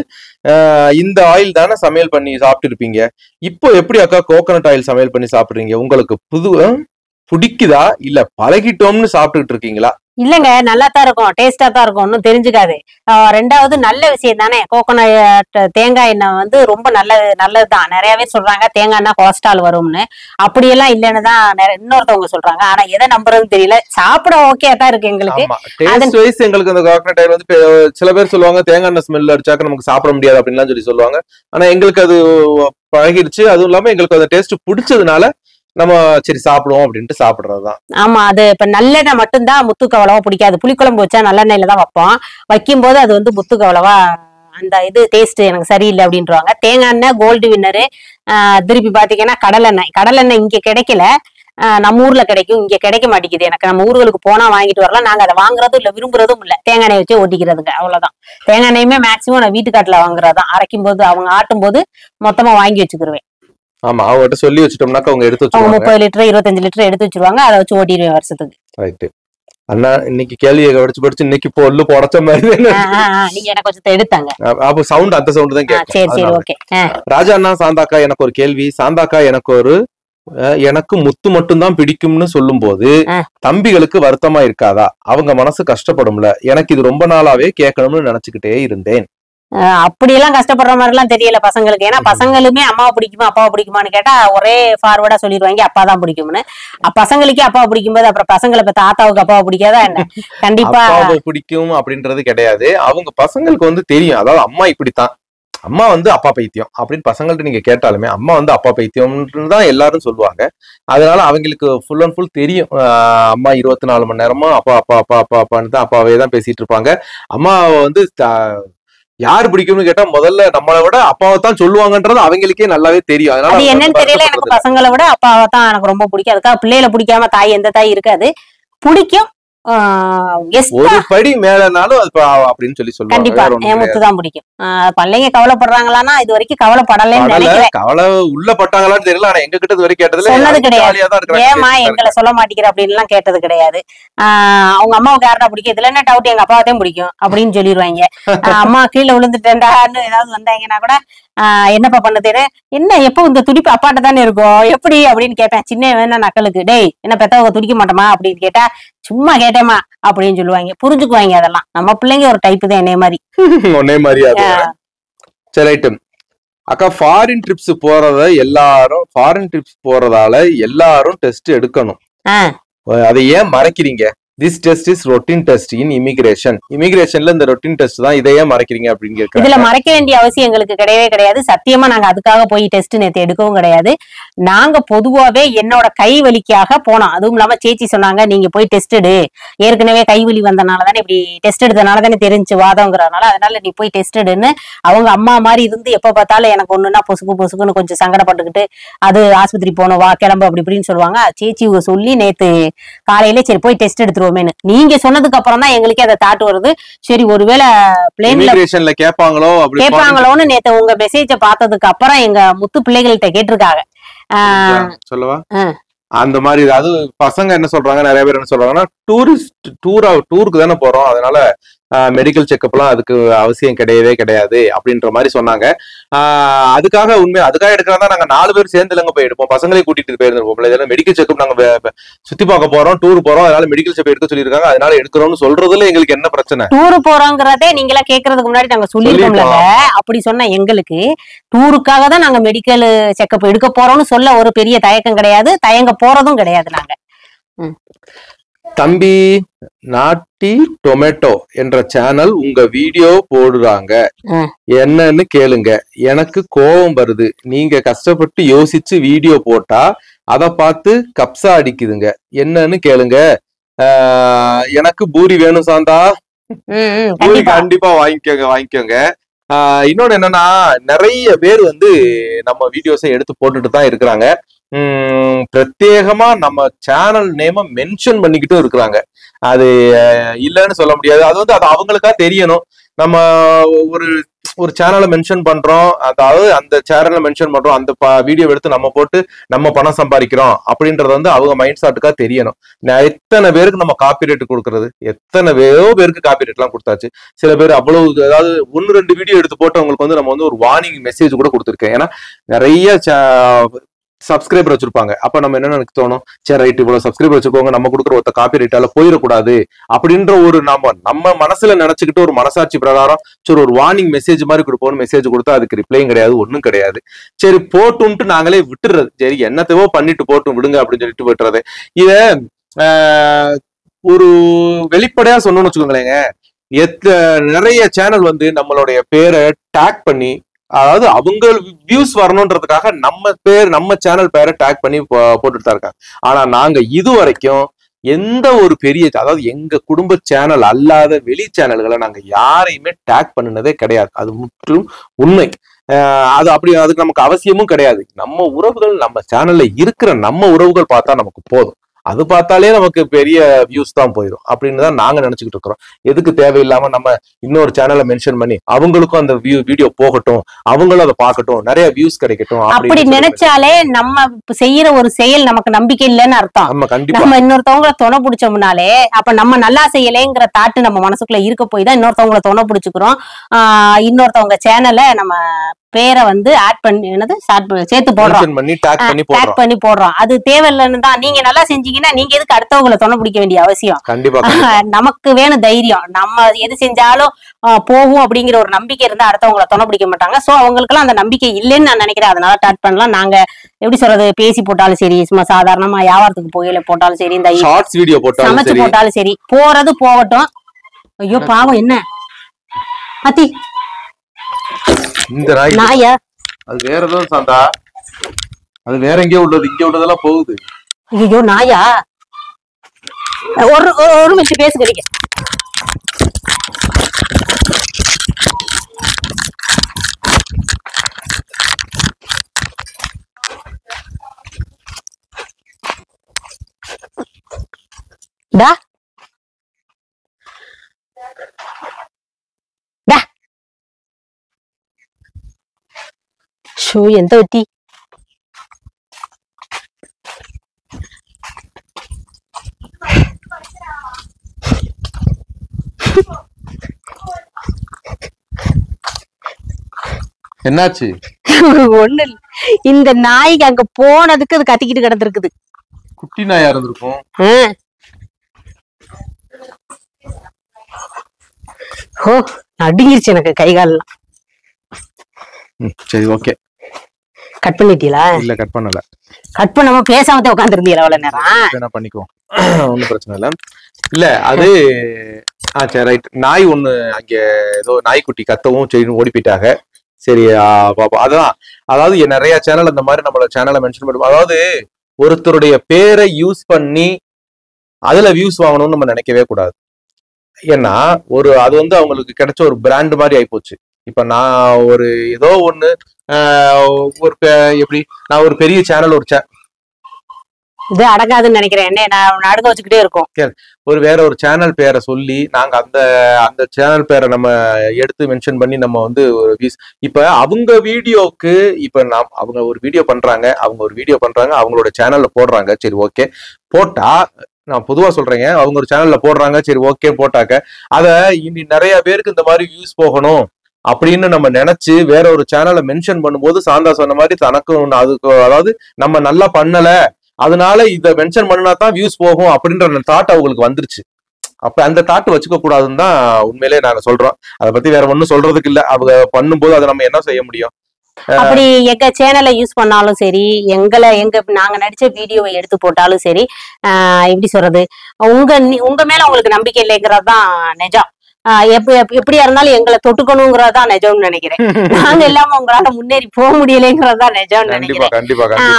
இந்த ஆயில் தானே சமையல் பண்ணி சாப்பிட்டு இருப்பீங்க. இப்போ எப்படி அக்கா கோகனட் ஆயில் சமையல் பண்ணி சாப்பிடுறீங்க? உங்களுக்கு பிடிக்குதா இல்ல பழகிட்டோம்னு சாப்பிட்டுக்கிட்டு இருக்கீங்களா? இல்லங்க, நல்லா தான் இருக்கும், டேஸ்டா தான் இருக்கும், ஒன்னும் தெரிஞ்சுக்காது. 2வது நல்ல விஷயம் தானே. கோகோனட் தேங்காய் எண்ணெய் வந்து ரொம்ப நல்லதுதான். நிறைய பேர் சொல்றாங்க தேங்காய் எண்ணெய் கொலஸ்ட்ரால் வரும்னு. அப்படியெல்லாம் இல்லைன்னு தான் இன்னொருத்தவங்க சொல்றாங்க. ஆனா எதை நம்புறதுன்னு தெரியல. சாப்பிட ஓகே தான் இருக்கு எங்களுக்கு. எங்களுக்கு அந்த கோகனட் ஆயில் வந்து சில பேர் சொல்லுவாங்க தேங்காய் எண்ணெய் ஸ்மெல் அடிச்சாக்க நமக்கு சாப்பிட முடியாது அப்படின்லாம் சொல்லுவாங்க. ஆனா எங்களுக்கு அது பழகிருச்சு. அதுவும் இல்லாம எங்களுக்கு அந்த டேஸ்ட் பிடிச்சதுனால நம்ம சரி சாப்பிடுவோம் அப்படின்ட்டு சாப்பிடுறதுதான். ஆமா, அது இப்ப நல்லெண்ணெய் மட்டும்தான் முத்துக்கு அவ்வளவா பிடிக்காது. புளிக்குழம்பு வச்சா நல்லெண்ணெயில தான் வைப்போம். வைக்கும் போது அது வந்து முத்துக்கு அவ்வளவா அந்த இது டேஸ்ட் எனக்கு சரியில்லை அப்படின்றாங்க. தேங்காய் எண்ணெய் கோல்டு வின்னரு. திருப்பி பாத்தீங்கன்னா கடலெண்ணெய் இங்க கிடைக்கல. நம்ம ஊர்ல கிடைக்கும், இங்க கிடைக்க மாட்டேங்குது. எனக்கு நம்ம ஊர்களுக்கு போனா வாங்கிட்டு வரலாம். நாங்க அதை வாங்குறதும் இல்ல, விரும்புறதும் இல்ல. தேங்காய் எண்ணெய் வச்சு ஓட்டிக்கிறதுங்க, அவ்வளவுதான். தேங்காய் எண்ணெயுமே மேக்சிமம் நான் வீட்டுக்காட்டுல வாங்குறதுதான். அரைக்கும் போது அவங்க ஆட்டும் போது மொத்தமா வாங்கி வச்சுக்கிருவேன். ஆமா, அவங்ககிட்ட சொல்லி வச்சுட்டோம்னாக்க அவங்க எடுத்து வச்சுருவாங்க. 30 லிட்டர் 25 லிட்டர் எடுத்து வச்சிருவாங்க. அதை வச்சு ஓட்டிடுவேன் வருஷத்துக்கு. ரைட்டு அண்ணா, இன்னைக்கு கேள்வியை படிச்சு இன்னைக்கு பொல்லு புடச்ச மாதிரி நீங்க எனக்கு கொஞ்சம் எடுத்தாங்க. அப்ப சவுண்ட் அந்த சவுண்ட் தான் கேட்கும். சரி சரி, ஓகே. ராஜா அண்ணா, சாந்தாக்கா எனக்கு ஒரு கேள்வி. சாந்தாக்கா, எனக்கு முத்து மட்டும்தான் பிடிக்கும்னு சொல்லும் போது தம்பிகளுக்கு வருத்தமா இருக்காதா? அவங்க மனசு கஷ்டப்படும்ல. எனக்கு இது ரொம்ப நாளாவே கேட்கணும்னு நினைச்சுக்கிட்டே இருந்தேன். அப்படியெல்லாம் கஷ்டப்படுற மாதிரி எல்லாம் தெரியல பசங்களுக்கு. ஏன்னா பசங்களுமே அம்மாவை பிடிக்குமா அப்பாவை பிடிக்குமான்னு கேட்டா ஒரே ஃபார்வர்டா சொல்லிடுவாங்க அப்பா தான் பிடிக்கும்னு. பசங்களுக்கே அப்பாவை பிடிக்கும் போது அப்புறம் பசங்களை பத்தி தாத்தாவுக்கு அப்பாவை பிடிக்காதா என்ன? கண்டிப்பா அப்பாவை பிடிக்கும் அப்படின்றது கிடையாது. அவங்க பசங்களுக்கு வந்து தெரியும். அதாவது அம்மா இப்படித்தான், அம்மா வந்து அப்பா பைத்தியம் அப்படின்னு பசங்கள்ட்ட நீங்க கேட்டாலுமே அம்மா வந்து அப்பா பைத்தியம்னு தான் எல்லாரும் சொல்லுவாங்க. அதனால அவங்களுக்கு ஃபுல் அண்ட் ஃபுல் தெரியும். அம்மா 24 மணி நேரமும் அப்பா அப்பா அப்பா அப்பா அப்பான்னு தான் அப்பாவே தான் பேசிட்டு இருப்பாங்க. அம்மாவை வந்து யாரு பிடிக்கும்னு கேட்டா முதல்ல நம்மளை விட அப்பாவை தான் சொல்லுவாங்கன்றது அவங்களுக்கே நல்லாவே தெரியும். அதனால என்னன்னு தெரியல, எனக்கு பசங்களை விட அப்பாவை தான் எனக்கு ரொம்ப பிடிக்கும். அதுக்காக பிள்ளைகளை பிடிக்காம தாய் எந்த தாய் இருக்காது, பிடிக்கும். ஒரு படி மேலனாலும் அது அப்படின்னு சொல்லி சொல்லுவாங்க. கண்டிப்பா என் முத்துதான் பிடிக்கும். பிள்ளைங்க கவலைப்படுறாங்களான்னா இது வரைக்கும் கவலைப்படலன்னு நினைக்கிறேன். கவலை உள்ள பட்டாங்களான்னு தெரியல. ஆனா எங்க கிட்ட இது வரைக்கும் கேட்டதுல சொன்னது கிடையாது. ஏமா எங்களை சொல்ல மாட்டேங்கிற அப்படின்னு எல்லாம் கேட்டது கிடையாது. அவங்க அம்மாவுக்கு யாரா பிடிக்கும், இதுல என்ன டவுட், எங்க அப்பாவையும் பிடிக்கும் அப்படின்னு சொல்லிடுவாங்க. அம்மா கீழே விழுந்துட்டேன்டான்னு ஏதாவது வந்தாங்கன்னா கூட என்னப்பா பண்ணது, என்ன எப்போ இந்த துடிப்பு அப்பாட்ட தானே இருக்கும் எப்படி அப்படின்னு கேட்பேன். சின்ன வேணா நக்கலுக்கு, டேய் என்ன பெத்தவங்க துடிக்க மாட்டோமா அப்படின்னு கேட்டா சும்மா கேட்டேமா அப்படின்னு சொல்லுவாங்க. புரிஞ்சுக்குவாங்க. அதெல்லாம் நம்ம பிள்ளைங்க ஒரு டைப் தான், என்னே மாதிரி ஒன்னே மாதிரி. சரி ரைட்டு அக்கா, ஃபாரின் ட்ரிப்ஸ் போறதால எல்லாரும் டெஸ்ட் எடுக்கணும். அதை ஏன் மறைக்கிறீங்க? This test is routine test in immigration. இமிகிரேஷன்ல இந்த ரொட்டீன் டெஸ்ட் தான், இதையே மறைக்கிறீங்க அப்படின்னு கேட்கறாங்க. இதுல மறைக்க வேண்டிய அவசியம் எங்களுக்கு கிடையவே கிடையாது. சத்தியமா நாங்க அதுக்காக போய் டெஸ்ட் நேத்து எடுக்கவும் கிடையாது. நாங்க பொதுவாவே என்னோட கை வலிக்காக போனோம். அதுவும் இல்லாம சேச்சி சொன்னாங்க நீங்க போய் டெஸ்ட் எடு, ஏற்கனவே கைவலி வந்தனாலதானே இப்படி டெஸ்ட் எடுத்தனாலதானே தெரிஞ்சு வாதங்கிறதுனால, அதனால நீ போய் டெஸ்ட் எடுன்னு அவங்க அம்மா மாதிரி இருந்து எப்ப பார்த்தாலும் எனக்கு ஒண்ணுன்னா பொசுக்குன்னு கொஞ்சம் சங்கடப்பட்டுக்கிட்டு அது ஆஸ்பத்திரி போகணும் வா கிளம்பு அப்படி இப்படின்னு சொல்லுவாங்க. சேச்சி சொல்லி நேத்து காலையில சரி போய் டெஸ்ட் எடுத்துருவோம். நீங்க சொன்னதுக்கு அப்புறம் தான் எங்களுக்கே அதை தாட்டு வருது. சரி ஒருவேளை பிளேன்ல கேட்பாங்களோன்னு நேத்து உங்க மெசேஜ பார்த்ததுக்கு அப்புறம் எங்க முத்து பிள்ளைகள்கிட்ட கேட்டிருக்காங்க. சொல்லவா அந்த மாதிரி. அது பசங்க என்ன சொல்றாங்க, நிறைய பேர் என்ன சொல்றாங்கன்னா டூருக்கு தானே போறோம், அதனால மெடிக்கல் செக்அப் எல்லாம் அதுக்கு அவசியம் கிடையாது அப்படின்ற மாதிரி சொன்னாங்க. அதுக்காக எடுக்கிறதா நாங்க 4 பேர் சேர்ந்து இல்லங்க போய் எடுப்போம். பசங்களையும் கூட்டிட்டு போயிருந்தோம். மெடிக்கல் செக்அப் நாங்க சுத்தி பார்க்க போறோம், டூர் போறோம், அதனால மெடிக்கல் செக்அப் எடுக்க சொல்லியிருக்காங்க, அதனால எடுக்கிறோம்னு சொல்றதுல எங்களுக்கு என்ன பிரச்சனை? டூர் போறோங்கிறதே நீங்களா கேட்கறதுக்கு முன்னாடி நாங்க சொல்லிருக்கோம்ல. அப்படி சொன்னா எங்களுக்கு டூருக்காக தான் நாங்க மெடிக்கல் செக்அப் எடுக்க போறோம்னு சொல்ல ஒரு பெரிய தயக்கம் கிடையாது, தயங்க போறதும் கிடையாது. நாங்க தம்பி நாட்டி டொமேட்டோ என்ற சேனல் உங்க வீடியோ போடுறாங்க, என்னன்னு கேளுங்க. எனக்கு கோபம் வருது. நீங்க கஷ்டப்பட்டு யோசிச்சு வீடியோ போட்டா அத பார்த்து கப்சா அடிக்குதுங்க, என்னன்னு கேளுங்க. எனக்கு பூரி வேணும் சாந்தா, பூரி கண்டிப்பா வாங்கிக்கோங்க. இன்னொன்னு என்னன்னா, நிறைய பேர் வந்து நம்ம வீடியோஸை எடுத்து போட்டுட்டு தான் இருக்கிறாங்க. பிரத்யேகமா நம்ம சேனல் நேம மென்ஷன் பண்ணிக்கிட்டும் இருக்கிறாங்க. அது இல்லைன்னு சொல்ல முடியாது. அது வந்து அது அவங்களுக்கா தெரியணும். நம்ம ஒரு சேனலை மென்ஷன் பண்றோம், அதாவது அந்த சேனலை மென்ஷன் பண்றோம், அந்த வீடியோ எடுத்து நம்ம போட்டு நம்ம பணம் சம்பாதிக்கிறோம் அப்படின்றது வந்து அவங்க மைண்ட் செட்டுக்கா தெரியணும். எத்தனை பேருக்கு நம்ம காப்பிரைட் கொடுக்கறது, எத்தனை பேருக்கு காப்பிரைட் எல்லாம் கொடுத்தாச்சு. சில பேர் அவ்வளவு, அதாவது 1-2 வீடியோ எடுத்து போட்டவங்களுக்கு வந்து நம்ம வந்து ஒரு வார்னிங் மெசேஜ் கூட கொடுத்துருக்கேன். ஏன்னா நிறைய சப்ஸ்கிரைபர் வச்சிருப்பாங்க. அப்ப நம்ம என்ன எனக்கு தோணும், சரி ரைட் இவ்வளவு சப்ஸ்கிரைபர் வச்சிருக்கோங்க, நம்ம கொடுக்குற ஒருத்த காப்பி ரைட்டால போயிடக்கூடாது அப்படின்ற ஒரு நம்ம மனசுல நினைச்சுக்கிட்டு ஒரு மனசாட்சி பிரகாரம் சரி ஒரு வார்னிங் மெசேஜ் மாதிரி கொடுப்போம். மெசேஜ் கொடுத்தா அதுக்கு ரிப்ளையும் கிடையாது, ஒன்னும் கிடையாது. சரி போட்டுன்ட்டு நாங்களே விட்டுறது, சரி என்னத்தவோ பண்ணிட்டு போட்டும் விடுங்க அப்படின்னு சொல்லிட்டு விட்டுறது. இத ஒரு வெளிப்படையா சொன்னோம்னு வச்சுக்கோங்களேங்க, நிறைய சேனல் வந்து நம்மளுடைய பேரை டேக் பண்ணி அதாவது அவங்க வியூஸ் வரணும்ன்றதுக்காக நம்ம சேனல் பேரை டேக் பண்ணி போட்டுட்டு தான் இருக்காங்க. ஆனா நாங்க இது வரைக்கும் எந்த ஒரு பெரிய, அதாவது எங்க குடும்ப சேனல் அல்லாத வெளி சேனல்களை நாங்க யாரையுமே டேக் பண்ணினதே கிடையாது. அது முற்றிலும் உண்மை. அது அப்படி அதுக்கு நமக்கு அவசியமும் கிடையாது. நம்ம உறவுகள் நம்ம சேனல்ல இருக்கிற நம்ம உறவுகள் பார்த்தா நமக்கு போதும். அது பார்த்தாலே நமக்கு பெரிய வியூஸ் தான் போயிடும் அப்படின்னு தான் நாங்க நினைச்சுக்கிட்டு இருக்கிறோம். எதுக்கு தேவையில்லாம நம்ம இன்னொரு சேனலை மென்ஷன் பண்ணி அவங்களுக்கும் அந்த வீடியோ போகட்டும், அவங்களும் அதை பார்க்கட்டும், நிறைய வியூஸ் கிடைக்கட்டும் அப்படி நினைச்சாலே நம்ம செய்யற ஒரு செயல் நமக்கு நம்பிக்கை இல்லைன்னு அர்த்தம். நம்ம இன்னொருத்தவங்களை தொணை பிடிச்சோம்னாலே அப்ப நம்ம நல்லா செய்யலேங்கிற தாட்டு நம்ம மனசுக்குள்ள இருக்க போய் தான் இன்னொருத்தவங்களை தொணை பிடிச்சுக்கிறோம். இன்னொருத்தவங்க சேனலை நம்ம பேரை வந்து ஆட் பண்ணி சேர்த்து போடுறோம். அது தேவையில்லைன்னு தான். நீங்க நல்லா செஞ்சீங்கன்னா நீங்க எதுக்கு அடுத்தவங்களை தொணை பிடிக்க வேண்டிய அவசியம்? நமக்கு வேணும் தைரியம். நம்ம எது செஞ்சாலும் போகும் அப்படிங்கிற ஒரு நம்பிக்கை இருந்தா அடுத்தவங்களை தொணை பிடிக்க மாட்டாங்க. சோ அவங்களுக்கு எல்லாம் அந்த நம்பிக்கை இல்லைன்னு நான் நினைக்கிறேன். அதனால டாட் பண்ணலாம். நாங்க எப்படி சொல்றது, பேசி போட்டாலும் சரி, சும்மா சாதாரணமா வியாபாரத்துக்கு போயில போட்டாலும் சரி, இந்த ஷார்ட்ஸ் வீடியோ சமைச்சு போட்டாலும் சரி, போறது போகட்டும். ஐயோ பாவம், என்ன அத்தி இந்த நாயா? அது வேற ஏதோ சாந்தா, அது வேற எங்கேயோ உள்ளது, இங்க உள்ளதெல்லாம் போகுது. ஐயோ நாயா, ஒரு நிமிஷம் பேசுகிறீங்க. டா ஷோ, ఎంత ஒட்டி என்னாச்சு? ஒண்ணு இந்த நாய்க்கு அங்க போனதுக்கு அது கத்திக்கிட்டு கிடந்திருக்குது. குட்டி நாயா இருந்திருக்கும். ஓ, நடுங்கிருச்சு எனக்கு கை காலெல்லாம். சரி, ஓகே. கட் பண்ணிட்டீங்களா? இல்ல, கட் பண்ணல. கட் பண்ணாம பேசாம உட்கார்ந்து இருந்தீங்களா அவ்வளவு நேரம்? என்ன பண்ணிக்குவோம், ஒன்னும் பிரச்சனை இல்ல. இல்ல அது சரி, ரைட். நாய் ஒண்ணு அங்க ஏதோ நாய்க்குட்டி கத்தவும் சரி ஓடி போயிட்டாங்க. சரி பாப்பா, அதான் அதாவது நிறைய சேனல் அந்த மாதிரி நம்மளோட சேனலை மென்ஷன் பண்ணுவோம். அதாவது ஒருத்தருடைய பேரை யூஸ் பண்ணி அதுல வியூஸ் வாங்கணும்னு நம்ம நினைக்கவே கூடாது. ஏன்னா அது வந்து அவங்களுக்கு கிடைச்ச ஒரு பிராண்ட் மாதிரி ஆயிப்போச்சு. இப்ப நான் ஒரு ஏதோ ஒண்ணு எப்படி நான் ஒரு பெரிய சேனல் இது அடங்காதுன்னு நினைக்கிறேன். என்ன நான் அடுக்க வச்சுக்கிட்டே இருக்கோம். வேற ஒரு சேனல் பேரை சொல்லி நாங்க அந்த சேனல் பேரை நம்ம எடுத்து மென்ஷன் பண்ணி நம்ம வந்து ஒரு இப்ப அவங்க வீடியோக்கு அவங்க ஒரு வீடியோ பண்றாங்க, அவங்களோட சேனல்ல போடுறாங்க. சரி, ஓகே. போட்டா நான் பொதுவா சொல்றேங்க, அவங்க ஒரு சேனல்ல போடுறாங்க, சரி ஓகே. போட்டாக்க அத இனி நிறைய பேருக்கு இந்த மாதிரி வியூஸ் போகணும் அப்படின்னு நம்ம நினைச்சு வேற ஒரு சேனலை மென்ஷன் பண்ணும்போது சாந்தா சொன்ன மாதிரி தனக்கும் அதுக்கு, அதாவது நம்ம நல்லா பண்ணல அதனால இத மென்ஷன் பண்ணா தான் வியூஸ் போகும் அப்படின்ற தாட் அவங்களுக்கு வந்துருச்சு. அப்ப அந்த தாட் வச்சுக்க கூடாதுன்னு தான் உண்மையிலே நாங்க சொல்றோம். அதை பத்தி வேற ஒண்ணும் சொல்றதுக்கு இல்ல. அவங்க பண்ணும்போது அதை நம்ம என்ன செய்ய முடியும்? அப்படி எங்க சேனலை யூஸ் பண்ணாலும் சரி, நாங்க நடிச்ச வீடியோவை எடுத்து போட்டாலும் சரி, எப்படி சொல்றது, உங்க மேல உங்களுக்கு நம்பிக்கை இல்லைங்கிறதுதான் நிஜம். எப்படியா இருந்தாலும் எங்களை தொட்டுக்கணுங்கிறதான் நிஜம்னு நினைக்கிறேன். நாங்க இல்லாம உங்களால முன்னேறி போக முடியலைங்கிறதுதான் நிஜம்னு நினைக்கிறேன்.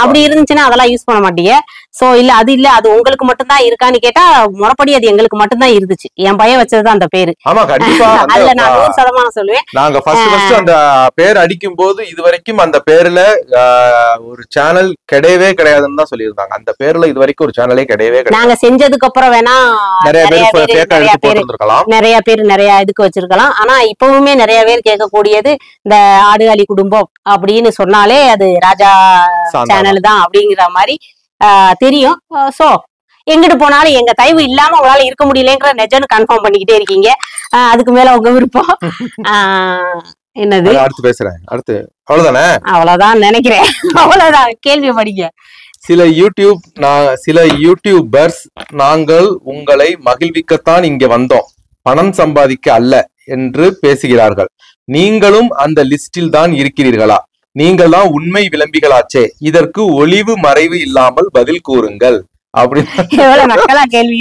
அப்படி இருந்துச்சுன்னா அதெல்லாம் யூஸ் பண்ண மாட்டீங்க. சோ இல்ல அது உங்களுக்கு மட்டும்தான் இருக்கான்னு கேட்டா முறைப்படி அது எங்களுக்கு மட்டும்தான் இருந்துச்சு. என் பையன் வச்சதுதான் அந்த பேரு. அதுல நான் 100% சொல்லுவேன். நாங்க அந்த பேர் அடிக்கும் போது இது வரைக்கும் அந்த பேர்ல ஒரு சேனல் கிடையவே கிடையாதுன்னு தான் சொல்லியிருந்தாங்க. அந்த பேர்ல இது வரைக்கும் ஒரு சேனலே கிடையவே கிடையாது. நாங்க செஞ்சதுக்கு அப்புறம் வேணா நிறைய பேர் நிறைய இதுக்கு வச்சிருக்கலாம். ஆனா இப்பவுமே நிறைய பேர் கேட்கக்கூடியது இந்த ஆடுகாலி குடும்பம் அப்படின்னு சொன்னாலே அது ராஜா சேனல் தான் அப்படிங்கிற மாதிரி தெரியும். சோ எங்கிட்டு போனாலும் எங்க தயவு இல்லாம உங்களால இருக்க முடியலங்கிற நெஜன்னு கன்ஃபார்ம் பண்ணிக்கிட்டே இருக்கீங்க. அதுக்கு மேல உங்க விருப்பம். என்னது அடுத்து பேசுறேன். அடுத்து அவ்வளவுதான் நினைக்கிறேன். அவ்வளவுதான், கேள்வி படிக்க. சில யூடியூபர்ஸ் நாங்கள் உங்களை மகிழ்விக்கத்தான் இங்க வந்தோம், பணம் சம்பாதிக்க அல்ல என்று பேசுகிறார்கள். நீங்களும் அந்த லிஸ்டில் தான் இருக்கிறீர்களா? நீங்கள் தான் உண்மை விளம்பிகளாச்சே. இதற்கு ஒளிவு மறைவு இல்லாமல் பதில் கூறுங்கள் அப்படின்னு கேள்வி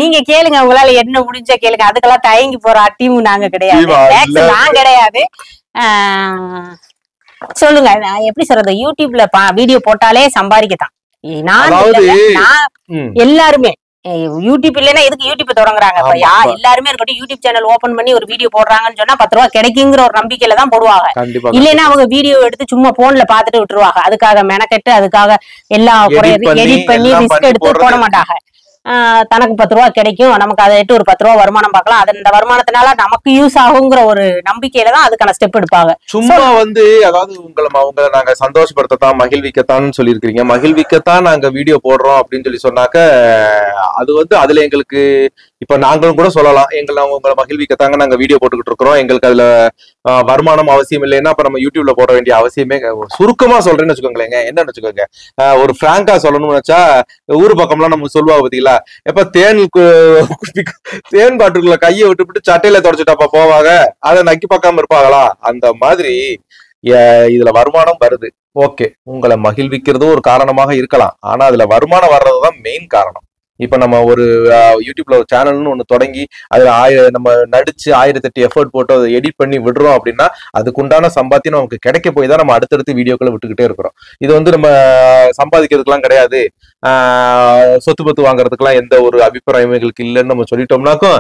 நீங்க கேளுங்க. உங்களால என்ன முடிஞ்ச கேளுங்க. அதுக்கெல்லாம் தயங்கி போற டீம் நாங்க கிடையாது. நான் கிடையாது. சொல்லுங்க, நான் எப்படி சொல்றது, யூடியூப்ல வீடியோ போட்டாலே சம்பாதிக்கத்தான். எல்லாருமே யூடியூப் இல்லைன்னா எதுக்கு யூடியூப் தொடங்குறாங்க? எல்லாருமே இருக்கட்டும், யூடியூப் சேனல் ஓபன் பண்ணி ஒரு வீடியோ போடுறாங்கன்னு சொன்னா 10 ரூபா கிடைக்குங்கிற ஒரு நம்பிக்கையில தான் போடுவாங்க. இல்லைன்னா அவங்க வீடியோ எடுத்து சும்மா போன்ல பாத்துட்டு விட்டுருவாங்க. அதுக்காக மெனக்கெட்டு அதுக்காக எல்லா எடிட் பண்ணி ரிஸ்க் எடுத்து போட மாட்டாங்க. தனக்கு 10 ரூபா கிடைக்கும், நமக்கு அதை எடுத்து ஒரு 10 ரூபா வருமானம் பார்க்கலாம், அந்த வருமானத்தினால நமக்கு யூஸ் ஆகுங்கிற ஒரு நம்பிக்கையில தான் அதுக்கான ஸ்டெப் எடுப்பாங்க. சும்மா அதாவது உங்களை நாங்க சந்தோஷப்படுத்தத்தான் மகிழ்விக்கத்தான் சொல்லியிருக்கீங்க, மகிழ்விக்கத்தான் நாங்க வீடியோ போடுறோம் அப்படின்னு சொன்னாக்க அது அதுல எங்களுக்கு இப்ப நாங்களும் கூட சொல்லலாம், உங்களை மகிழ்விக்கத்தாங்க நாங்க வீடியோ போட்டுக்கிட்டு இருக்கிறோம், எங்களுக்கு அதுல வருமானம் அவசியம் இல்லைன்னா அப்ப நம்ம யூடியூப்ல போட வேண்டிய அவசியமே. சுருக்கமா சொல்றேன்னு வச்சுக்கோங்களேங்க, என்னன்னு வச்சுக்கோங்க, ஒரு பிராங்கா சொல்லணும்னு வச்சா ஊர் பக்கம்லாம் நம்ம சொல்லுவாங்க பாத்தீங்களா, எப்ப தேன் பாட்டுக்குள்ள கையை விட்டு சட்டையில தொடச்சுட்டாப்பா போவாங்க, அதை நக்கி பார்க்காம இருப்பாங்களா? அந்த மாதிரி இதுல வருமானம் வருது, ஓகே, உங்களை மகிழ்விக்கிறதும் ஒரு காரணமாக இருக்கலாம், ஆனா அதுல வருமானம் வர்றதுதான் மெயின் காரணம். இப்ப நம்ம ஒரு யூடியூப்ல ஒரு சேனல்னு ஒண்ணு தொடங்கி அதுல நம்ம நடிச்சு 1008 எஃபர்ட் போட்டு அதை எடிட் பண்ணி விடுறோம் அப்படின்னா அதுக்குண்டான சம்பாத்தியம் நமக்கு கிடைக்க போய் தான் நம்ம அடுத்தடுத்து வீடியோக்களை விட்டுக்கிட்டே இருக்கிறோம். இது நம்ம சம்பாதிக்கிறதுக்கெல்லாம் கிடையாது, சொத்து பத்து வாங்குறதுக்கெல்லாம் எந்த ஒரு அபிப்பிராயம் எங்களுக்கு இல்லைன்னு நம்ம சொல்லிட்டோம்னாக்கும்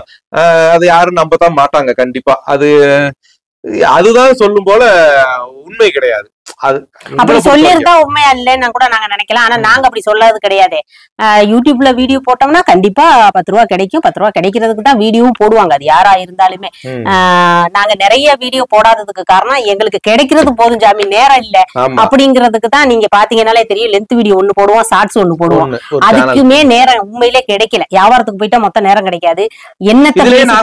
அதை யாரும் நம்பத்தான் மாட்டாங்க கண்டிப்பா. அதுதான் சொல்லும் போல உண்மை கிடையாது. அப்படி சொல்லியிருந்தா உண்மையா இல்லைன்னு கூட நாங்க நினைக்கலாம், ஆனா நாங்க அப்படி சொல்லாது கிடையாது. யூடியூப்ல வீடியோ போட்டோம்னா கண்டிப்பா 10 ரூபா கிடைக்கும், 10 ரூபா கிடைக்கிறதுக்கு தான் வீடியோவும் போடுவாங்க, அது யாரா இருந்தாலுமே. நாங்க நிறைய வீடியோ போடாததுக்கு காரணம் எங்களுக்கு கிடைக்கிறது போதும் ஜாமி, நேரம் இல்ல அப்படிங்கிறதுக்கு தான். நீங்க பாத்தீங்கன்னாலே தெரியும், லென்த் வீடியோ ஒண்ணு போடுவோம், ஷார்ட்ஸ் ஒண்ணு போடுவோம், அதுக்குமே நேரம் உண்மையிலே கிடைக்கல. வியாபாரத்துக்கு போயிட்டா மொத்த நேரம் கிடைக்காது. என்ன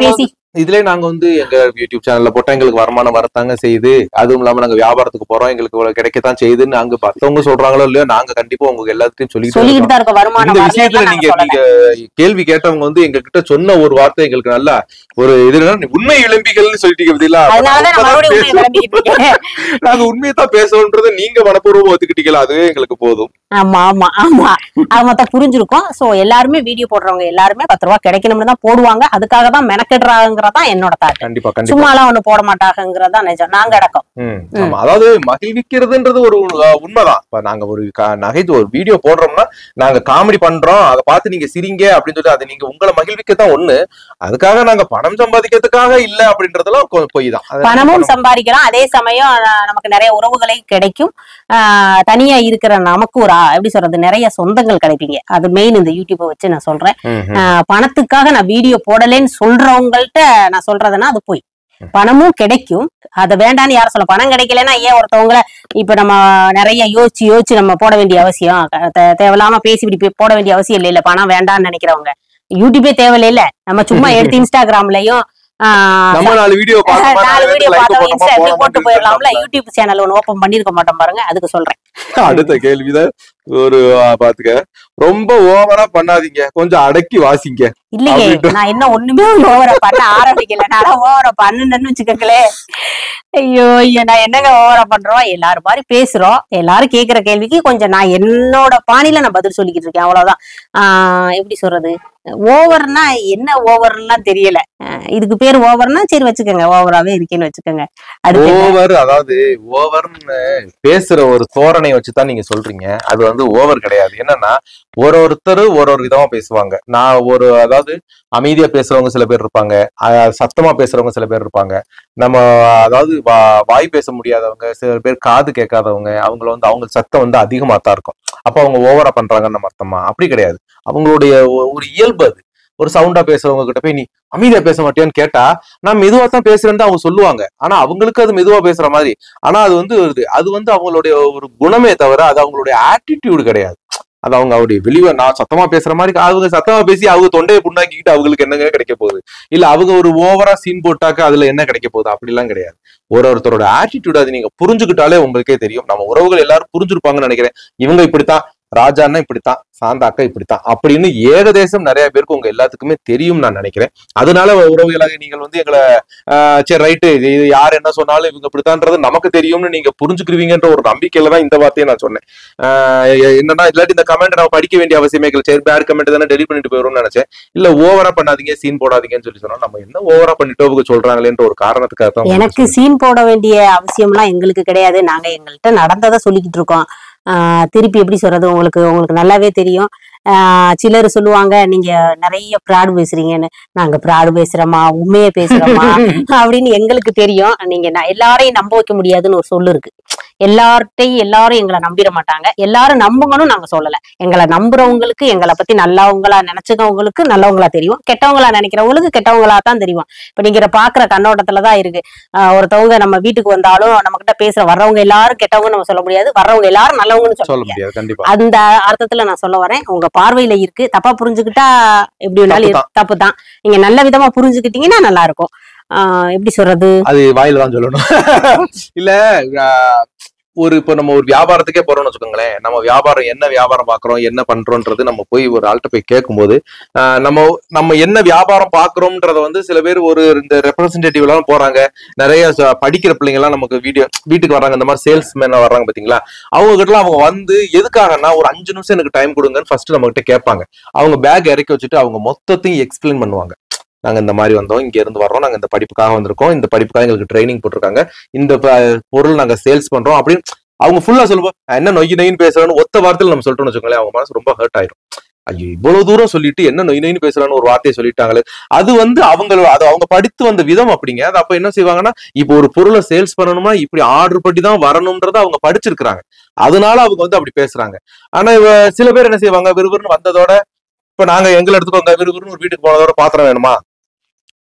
பேசி இதுலயே நாங்க எங்க யூடியூப் சேனல்ல போட்டா எங்களுக்கு வருமானம் வரத்தாங்க செய்யுது, அதுவும் இல்லாம நாங்க வியாபாரத்துக்கு போறோம், எங்களுக்கு கிடைக்கத்தான் செய்யுதுன்னு அங்க மத்தவங்க சொல்றாங்களோ இல்லையோ நாங்க கண்டிப்பா உங்களுக்கு எல்லாத்தையும் சொல்லிட்டு தான் இருக்கோம். வருமானம் இந்த விஷயத்துல நீங்க கேள்வி கேட்டவங்க எங்க கிட்ட சொன்ன ஒரு வார்த்தை எங்களுக்கு நல்லா ஒரு உண்மை விளம்பிகள்னு சொல்லிட்டீங்க பதிலா, நாங்க உண்மையை தான் பேசணும்ன்றதை நீங்க மனப்பூர்வம் ஒத்துக்கிட்டீங்களா, அதுவே எங்களுக்கு போதும். ஆமா ஆமா ஆமா, அது மொத்தம் புரிஞ்சிருக்கும். சோ எல்லாருமே வீடியோ போடுறவங்க எல்லாருமே 10 ரூபா கிடைக்கணும்னு தான் போடுவாங்க, அதுக்காக தான் மெனக்கெடுறாங்கிறதா என்னோட தாட். கண்டிப்பா சும்மாலாம் ஒண்ணு போட மாட்டாங்கிறதா நிஜம். நாங்க அடக்கம் அதாவது மகிழ்விக்கிறதுன்றது ஒரு உண்மைதான். இப்ப நாங்க ஒரு ஒரு வீடியோ போடுறோம்னா நாங்க காமெடி பண்றோம், அதை பார்த்து நீங்க சிரிங்க அப்படின்னு சொல்லி அது நீங்க உங்களை மகிழ்விக்கத்தான் ஒண்ணு, அதுக்காக நாங்க பணம் சம்பாதிக்கிறதுக்காக இல்ல அப்படின்றதெல்லாம் பொய் தான். பணமும் சம்பாதிக்கலாம், அதே சமயம் நமக்கு நிறைய உறவுகளை கிடைக்கும், தனியா இருக்கிற நமக்கு ஒரு எப்படி சொல்றது நிறைய சொந்தங்கள் கிடைப்பீங்க. அது மெயின் இந்த யூடியூப்பை வச்சு நான் சொல்றேன். பணத்துக்காக நான் வீடியோ போடலன்னு சொல்றவங்கள்ட்ட நான் சொல்றதுன்னா அது போய் பணமும் கிடைக்கும், அதை வேண்டான்னு யாரும் சொல்ல. பணம் கிடைக்கலன்னா ஏன் ஒருத்தவங்களை இப்ப நம்ம நிறைய யோசிச்சு நம்ம போட வேண்டிய அவசியம், தேவையில்லாம பேசி இப்படி போட வேண்டிய அவசியம் இல்ல. பணம் வேண்டாம்னு நினைக்கிறவங்க யூடியூபே தேவையில்லை, நம்ம சும்மா எடுத்து இன்ஸ்டாகிராம்லயும் 4 வீடியோ போட்டு போயிடலாம்ல. யூடியூப் சேனல் ஒண்ணு ஓபன் பண்ணிருக்க மாட்டோம் பாருங்க, அதுக்கு சொல்றேன். அடுத்த கேள்விதான் ஒரு பாத்துக்க, ரொம்ப ஓவரா பண்ணாதீங்க, கொஞ்சம் அடக்கி வாசிங்க. இல்லையே, நான் என்ன ஒண்ணுமே ஓவரா பண்ண ஆரம்பிக்கல, நான் ஓவரா பண்ணுன்னு வச்சுக்கங்களே. ஐயோ ஐயோ, நான் என்னங்க ஓவரா பண்றோம், எல்லாரும் மாதிரி பேசுறோம், எல்லாரும் கேக்குற கேள்விக்கு கொஞ்சம் நான் என்னோட பாணியில நான் பதில் சொல்லிக்கிட்டு இருக்கேன், அவ்வளவுதான். எப்படி சொல்றது, ஓவர்னா என்ன ஓவர்லாம் தெரியல, இதுக்கு பேர் ஓவர்னா சரி வச்சுக்கோங்க, ஓவராவே இருக்கேன்னு வச்சுக்கோங்க. ஓவர் அதாவது ஓவர்னு பேசுற ஒரு தோரணை வச்சுதான் நீங்க சொல்றீங்க, அது ஓவர் கிடையாது. என்னன்னா ஒருத்தர் ஒரு விதமா பேசுவாங்க. நான் அதாவது அமைதியா பேசுறவங்க சில பேர் இருப்பாங்க, சத்தமா பேசுறவங்க சில பேர் இருப்பாங்க, நம்ம அதாவது வாய் பேச முடியாதவங்க சில பேர், காது கேட்காதவங்க, அவங்கள அவங்க சத்தம் அதிகமா தான் இருக்கும். அப்ப அவங்க ஓவரா பண்றாங்கன்னு நம்ம அர்த்தமா? அப்படி கிடையாது, அவங்களுடைய ஒரு இயல்பு அது. ஒரு சவுண்டா பேசுறவங்க கிட்ட போய் நீ அமைதியா பேச மாட்டியான்னு கேட்டா நான் மெதுவா தான் பேசுறேன்னு அவங்க சொல்லுவாங்க, ஆனா அவங்களுக்கு அது மெதுவா பேசுற மாதிரி, ஆனா அது அவங்களுடைய ஒரு குணமே தவிர அது அவங்களுடைய ஆட்டிடியூடு கிடையாது. அது அவருடைய வெளியே நான் சத்தமா பேசுற மாதிரி அவங்க சத்தமா பேசி அவங்க தொண்டையை புண்ணாக்கிக்கிட்டு அவங்களுக்கு என்னங்க கிடைக்க போகுது, இல்ல அவங்க ஒரு ஓவரா சீன் போட்டாக்க அதுல என்ன கிடைக்க போகுது, அப்படி எல்லாம் கிடையாது. ஒருத்தரோட ஆட்டிடியூட் அது நீங்க புரிஞ்சுக்கிட்டாலே உங்களுக்கே தெரியும். நம்ம உறவுகள் எல்லாரும் புரிஞ்சிருப்பாங்கன்னு நினைக்கிறேன். இவங்க இப்படித்தான், ராஜான்னா இப்படித்தான், சாந்தாக்கா இப்படித்தான் அப்படின்னு ஏகதேசம் நிறைய பேருக்கு உங்க எல்லாத்துக்குமே தெரியும் நான் நினைக்கிறேன். அதனால உறவுகளாக நீங்கள் வந்து எங்களை சரி ரைட்டு இது யார் என்ன சொன்னாலும் இவங்க இப்படித்தான்றது நமக்கு தெரியும்னு நீங்க புரிஞ்சுக்கிருவீங்கன்ற ஒரு நம்பிக்கையில தான் இந்த வார்த்தையை நான் சொன்னேன். என்னன்னா இல்லாட்டி இந்த கமெண்ட் நம்ம படிக்க வேண்டிய அவசியமே இல்லை. சரி பேட் கமெண்ட் தானே டெலிட் பண்ணிட்டு போயிடும்னு நினைச்சேன். இல்ல ஓவரா பண்ணாதீங்க, சீன் போடாதீங்கன்னு சொல்லி சொன்னா நம்ம என்ன ஓவரா பண்ணிட்டு சொல்றாங்களேன்ற ஒரு காரணத்துக்காக தான். எனக்கு சீன் போட வேண்டிய அவசியம்லாம் எங்களுக்கு கிடையாது. நாங்க எங்கள்கிட்ட நடந்ததை சொல்லிக்கிட்டு இருக்கோம். திருப்பி எப்படி சொல்றது, உங்களுக்கு நல்லாவே தெரியும். சிலர் சொல்லுவாங்க நீங்க நிறைய பிராடு பேசுறீங்கன்னு. நாங்க பிராடு பேசுறோமா உண்மையை பேசுறோமா அப்படின்னு எங்களுக்கு தெரியும். நீங்க எல்லாரையும் நம்ப வைக்க முடியாதுன்னு ஒரு சொல்லு இருக்கு. எல்லாரும் எங்களை நம்பிட மாட்டாங்க. எல்லாரும் நம்புங்கன்னு நாங்க சொல்லல. எங்களை நம்புறவங்களுக்கு எங்களை பத்தி நல்லவங்களா நினைச்சுக்கவங்களுக்கு நல்லவங்களா தெரியும், கெட்டவங்களா நினைக்கிறவங்களுக்கு கெட்டவங்களா தான் தெரியும். இப்ப நீங்க பாக்குற கண்ணோட்டத்துலதான் இருக்கு. ஒருத்தவங்க நம்ம வீட்டுக்கு வந்தாலும் நம்ம கிட்ட பேசுற வர்றவங்க எல்லாரும் கெட்டவங்க நம்ம சொல்ல முடியாது, வர்றவங்க எல்லாரும் நல்லவங்கன்னு சொல்ல முடியாது. அந்த அர்த்தத்துல நான் சொல்ல வரேன். உங்க பார்வையில இருக்கு, தப்பா புரிஞ்சுக்கிட்டா எப்படி வேணாலும் தப்பு தான். நீங்க நல்ல விதமா புரிஞ்சுக்கிட்டீங்கன்னா நல்லா இருக்கும். எப்படி சொல்றது, அது வாயில தான் சொல்லணும். இல்ல இப்ப நம்ம ஒரு வியாபாரத்துக்கே போறோம்னு வச்சுக்கோங்களேன். நம்ம வியாபாரம் என்ன வியாபாரம் பாக்குறோம் என்ன பண்றோம்ன்றது நம்ம போய் ஒரு ஆள்கிட்ட போய் கேட்கும்போது நம்ம என்ன வியாபாரம் பாக்குறோம்ன்றத வந்து சில பேர் இந்த ரெப்ரசன்டேட்டிவ் எல்லாம் போறாங்க. நிறைய படிக்கிற பிள்ளைங்க எல்லாம் நமக்கு வீட்டுக்கு வர்றாங்க. இந்த மாதிரி சேல்ஸ்மேன் வர்றாங்க பாத்தீங்களா, அவங்க கிட்ட அவங்க வந்து எதுக்காகனா ஒரு 5 நிமிஷம் எனக்கு டைம் கொடுங்கன்னு ஃபர்ஸ்ட் நம்ம கிட்ட கேட்பாங்க. அவங்க பேக் இறக்கி வச்சுட்டு அவங்க மொத்தத்தையும் எக்ஸ்பிளைன் பண்ணுவாங்க. நாங்க இந்த மாதிரி வந்தோம், இங்க இருந்து வர்றோம், நாங்க இந்த படிப்புக்காக வந்திருக்கோம், இந்த படிப்புக்காக எங்களுக்கு ட்ரைனிங் போட்டிருக்காங்க, இந்த பொருள் நாங்க சேல்ஸ் பண்றோம் அப்படின்னு அவங்க ஃபுல்லா சொல்லுவோம். என்ன நொய்னு பேசுறான்னு ஒத்த வார்த்தையில நம்ம சொல்லிட்டோம்னு வச்சுக்கோங்களேன், அவங்க மனசு ரொம்ப ஹர்ட் ஆயிரும். ஐயோ இவ்வளவு தூரம் சொல்லிட்டு என்ன நொய்னு பேசுறான்னு ஒரு வார்த்தையை சொல்லிட்டாங்களே. அது வந்து அவங்க படித்து வந்த விதம் அப்படிங்க. அது அப்ப என்ன செய்வாங்கன்னா, இப்போ ஒரு பொருளை சேல்ஸ் பண்ணணுமா இப்படி ஆர்டர் பண்ணி தான் வரணும்ன்றத அவங்க படிச்சிருக்கிறாங்க. அதனால அவங்க வந்து அப்படி பேசுறாங்க. ஆனா சில பேர் என்ன செய்வாங்க, விறுவிறுன்னு வந்ததோட இப்ப நாங்க எங்களை எடுத்துக்கோங்க, விறுவிறுன்னு ஒரு வீட்டுக்கு போனதோட பாத்திரம் வேணுமா,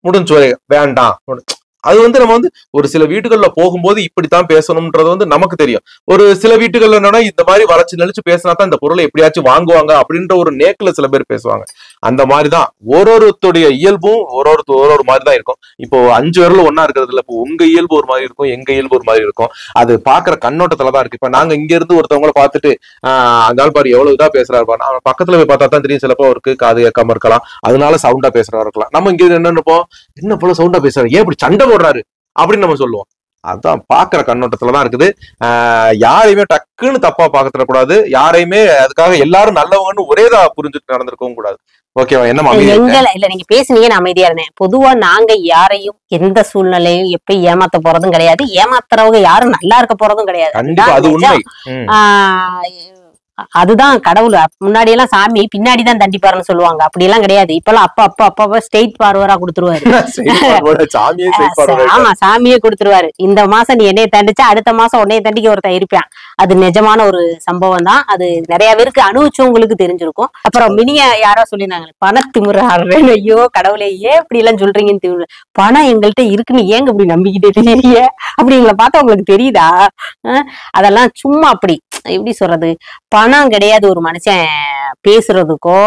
முடிஞ்சு வேண்டாம். அது வந்து நம்ம வந்து ஒரு சில வீட்டுகள்ல போகும்போது இப்படித்தான் பேசணும்ன்றது வந்து நமக்கு தெரியும். ஒரு சில வீட்டுகள்ல என்னன்னா இந்த மாதிரி வளைச்சு நெளிச்சு பேசினா தான் இந்த பொருளை எப்படியாச்சும் வாங்குவாங்க அப்படின்ற ஒரு நேக்குல சில பேர் பேசுவாங்க. அந்த மாதிரிதான் ஒருத்தருடைய இயல்பும் ஒரு மாதிரிதான் இருக்கும். இப்போ 5 பேர்ல ஒன்னா இருக்கிறது இல்ல. இப்போ உங்க இயல்பு ஒரு மாதிரி இருக்கும், எங்க இயல்பு ஒரு மாதிரி இருக்கும். அது பாக்குற கண்ணோட்டத்துலதான் இருக்கு. இப்ப நாங்க இங்க இருந்து ஒருத்தவங்களை பார்த்துட்டு அந்த பாரு எவ்வளவு இதா பேசுறாரு பாரு, அவன் பக்கத்துல போய் பார்த்தா தான் தெரியும். சிலப்போ அவருக்கு காது கேட்காம இருக்கலாம், அதனால சவுண்டா பேசுறா இருக்கலாம். நம்ம இங்க என்ன நினைப்போம், என்ன போல சவுண்டா பேசுறாரு, ஏன் இப்படி சண்டை போடுறாரு அப்படின்னு நம்ம சொல்லுவோம். அதான் பாக்குற கண்ணோட்டத்துலதான் இருக்குது. யாரையுமே டக்குன்னு தப்பா பாக்கக்கூடாது, யாரையுமே அதுக்காக எல்லாரும் நல்லவங்கன்னு ஒரேதான் புரிஞ்சுட்டு நடந்திருக்கவும் கூடாது. ஓகேவா? என்ன இல்ல நீங்க பேசுனீங்க, நான் அமைதியா இருந்தேன். பொதுவா நாங்க யாரையும் எந்த சூழ்நிலையும் எப்படி ஏமாத்த போறதும் கிடையாது, ஏமாத்துறவங்க யாரும் நல்லா இருக்க போறதும் கிடையாது. அதுதான் கடவுள். முன்னாடி எல்லாம் சாமி பின்னாடிதான் தண்டிப்பாருன்னு சொல்லுவாங்க. அப்படி எல்லாம் கிடையாது. இப்பெல்லாம் அப்ப ஸ்டேட் பார்வரா கொடுத்துருவாரு. ஆமா, சாமியே கொடுத்துருவாரு. இந்த மாசம் நீ என்னைய தண்டிச்சா அடுத்த மாசம் உன்னைய தண்டிக்க ஒருத்தன் இருப்பான். அது நிஜமான ஒரு சம்பவம் தான். அது நிறைய பேருக்கு அனுபவிச்சவங்களுக்கு தெரிஞ்சிருக்கும். அப்புறம் மினிய யாரோ சொல்லிருந்தாங்க, பணத்திமுறை. ஐயோ கடவுளே, ஏன் இப்படி எல்லாம் சொல்றீங்கன்னு தெரியல. பணம் எங்கள்கிட்ட இருக்குன்னு ஏங்க இப்படி நம்பிக்கிட்டே தெரியலையே அப்படிங்களை பார்த்தா உங்களுக்கு தெரியுதா? அதெல்லாம் சும்மா அப்படி எப்படி சொல்றது, பணம் கிடையாது. ஒரு மனுஷன் பேசுறதுக்கோ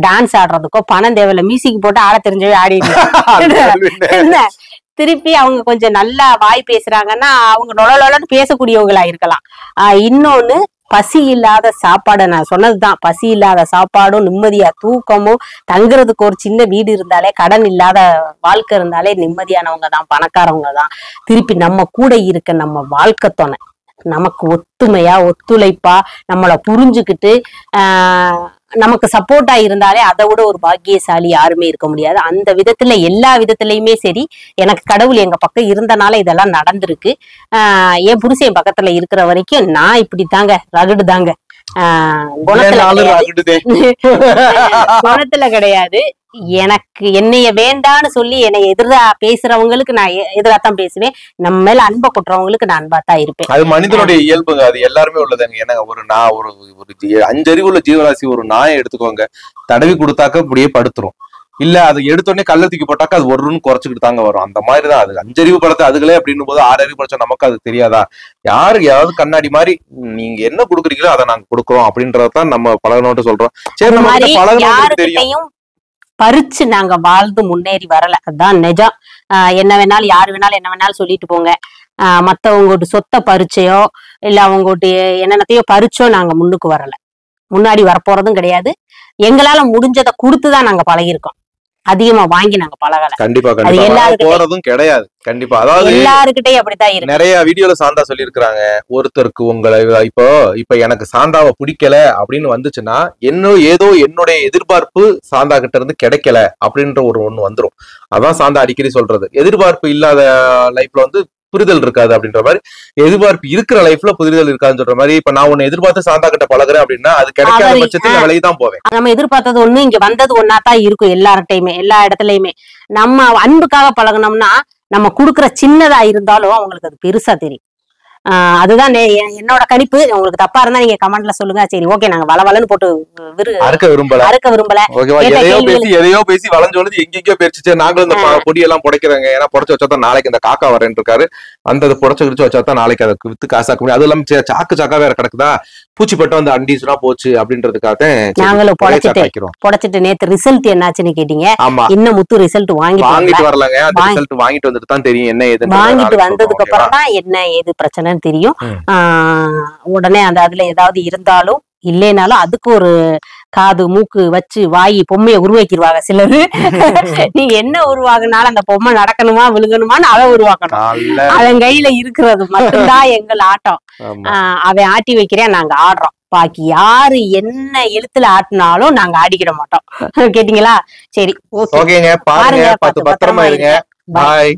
டான்ஸ் ஆடுறதுக்கோ பணம் தேவையில்ல. மியூசிக் போட்டு ஆட தெரிஞ்சவே ஆடிடுங்க. திருப்பி அவங்க கொஞ்சம் நல்லா வாய் பேசுறாங்கன்னா அவங்க நொலன்னு பேசக்கூடியவங்களா இருக்கலாம். இன்னொன்னு, பசி இல்லாத சாப்பாடு. நான் சொன்னதுதான், பசி இல்லாத சாப்பாடும் நிம்மதியா தூக்கமும் தங்குறதுக்கு ஒரு சின்ன வீடு இருந்தாலே, கடன் இல்லாத வாழ்க்கை இருந்தாலே நிம்மதியானவங்க தான், பணக்காரவங்க தான். திருப்பி நம்ம கூட இருக்க நம்ம வாழ்க்கை துணை நமக்கு ஒத்துமையா ஒத்துழைப்பா நம்மளை புரிஞ்சுக்கிட்டு நமக்கு சப்போர்ட்டா இருந்தாலே அதை விட ஒரு பாக்கியசாலி யாருமே இருக்க முடியாது. அந்த விதத்துல எல்லா விதத்திலயுமே சரி, எனக்கு கடவுள் எங்க பக்கம் இருந்தனால இதெல்லாம் நடந்திருக்கு. என் புருஷன் என் பக்கத்துல இருக்கிற வரைக்கும் நான் இப்படித்தாங்க, ரகுடு தாங்க. குணத்துல கிடையாது. எனக்கு என்னைய வேண்டான்னு சொல்லி என்னை எதிரா பேசுறவங்களுக்கு நான் எதிராத்தான் பேசுவேன். நம்ம மேல அன்பை கொட்டுறவங்களுக்கு நான் அன்பாத்தான் இருப்பேன். அது மனிதனுடைய இயல்புங்க, அது எல்லாருமே உள்ளதுங்க. ஏன்னா ஒரு 5 அறிவு உள்ள ஜீவராசி ஒரு நாயை எடுத்துக்கோங்க, தடவி கொடுத்தாக்க இப்படியே படுத்துரும். இல்ல அது எடுத்தோடனே கள்ளத்துக்கு போட்டாக்க அது ஒருன்னு குறைச்சுக்கிட்டு தாங்க வரும். அந்த மாதிரிதான் அது 5 அறிவு படத்தை அதுகளே அப்படின்னு போது 6 அறிவு படிச்சா நமக்கு அது தெரியாதா? யாருக்கு ஏதாவது கண்ணாடி மாதிரி நீங்க என்ன கொடுக்குறீங்களோ அதை நாங்க கொடுக்குறோம் அப்படின்றதான் நம்ம பழகணும்னு சொல்றோம். சரி, நம்ம பழகணும் தெரியும். பறிச்சு நாங்க வாழ்ந்து முன்னேறி வரல, அதுதான் நிஜம். என்ன வேணாலும் யாரு வேணாலும் என்ன வேணாலும் சொல்லிட்டு போங்க. மத்தவங்கோட சொத்தை பறிச்சையோ இல்ல அவங்கோட்டு என்னென்னத்தையோ பறிச்சோ நாங்க முன்னுக்கு வரல. முன்னாடி வரப்போறதும் கிடையாது. எங்களால முடிஞ்சதை கொடுத்துதான் நாங்க பழகிருக்கோம். அதிகமா வாங்கி நாங்க பழகல. கண்டிப்பா போறதும் கிடையாது. கண்டிப்பா. அதாவது எல்லாருக்கிட்டையும் அப்படித்தான் இருக்கு. நிறைய வீடியோல சாந்தா சொல்லியிருக்கிறாங்க, ஒருத்தருக்கு உங்களை இப்ப எனக்கு சாந்தாவை பிடிக்கல அப்படின்னு வந்துச்சுன்னா ஏதோ என்னுடைய எதிர்பார்ப்பு சாந்தா கிட்ட இருந்து கிடைக்கல அப்படின்ற ஒண்ணு வந்துரும். அதான் சாந்தா அடிக்கடி சொல்றது, எதிர்பார்ப்பு இல்லாத லைஃப்ல வந்து புரிதல் இருக்காது அப்படின்ற மாதிரி, எதிர்பார்ப்பு இருக்கிற லைஃப்ல புரிதல் இருக்காதுன்னு சொல்ற மாதிரி. இப்ப நான் உன்னை எதிர்பார்த்து சாந்தா கிட்ட பழகுறேன் அப்படின்னா அது கிடைக்காத பட்சத்துல விலைக்கு தான் போவேன். நம்ம எதிர்பார்த்தது ஒண்ணு, இங்க வந்தது ஒன்னாதான் இருக்கும். எல்லார்ட்டையுமே எல்லா இடத்துலயுமே நம்ம அன்புக்காக பழகணும்னா நம்ம குடுக்குற சின்னதா இருந்தாலும் அவங்களுக்கு அது பெருசா தெரியும். அதுதான் என்னோட கணிப்பு. உங்களுக்கு தப்பா இருந்தா நீங்க கமெண்ட்ல சொல்லுங்க. சரி, ஓகே, நாங்க வளவலன்னு போட்டு அறுக்க விரும்பல. எதையோ பேசி வளைஞ்சோழுது எங்கெங்கயோ பேசிச்சு. நாங்களும் இந்த பொடியெல்லாம் புடைக்கிறாங்க. ஏன்னா புடைச்சு வச்சாதான் நாளைக்கு இந்த காக்கா வரேன்னு இருக்காரு. அந்த புடைச்சு கிடிச்சு வச்சாதான் நாளைக்கு அதை வித்து காசாக்க முடியும். அது இல்லாம சாக்கா வேற கிடக்குதா, பூச்சிப்பட்டு வந்து அண்டிசுனா போச்சு அப்படின்றதுக்காக நாங்களும் புடைச்சிட்டு நேத்து ரிசல்ட் என்னாச்சுன்னு கேட்டீங்க. இன்னும் முத்து ரிசல்ட் வாங்கிட்டு வரலங்க. அந்த ரிசல்ட் வாங்கிட்டு வந்துட்டு தான் தெரியும் என்ன ஏது. வாங்கிட்டு வந்ததுக்கு அப்புறம் தான் என்ன ஏது பிரச்சனை தெரியும். உடனே அதுல ஏதாவது இருந்தாலும் இல்லைனாலும் அதுக்கு ஒரு காது மூக்கு வச்சு வாயி பொம்மையை உருவாக்கிடுவாங்க சிலரு. நீங்க என்ன உருவாக்குனாலும் அந்த பொம்மை நடக்கணுமா விழுகணுமான்னு அதை உருவாக்கணும். அவன் கையில இருக்கிறது மட்டும்தான் எங்கள் ஆட்டம். அவன் ஆட்டி வைக்கிறேன், நாங்க ஆடுறோம். பாக்கி யாரு என்ன எழுத்துல ஆட்டினாலும் நாங்க ஆடிக்கிட மாட்டோம். கேட்டீங்களா? சரி, ஓகேங்க. பாருங்க, பத்திரமா இருங்க. பாய்.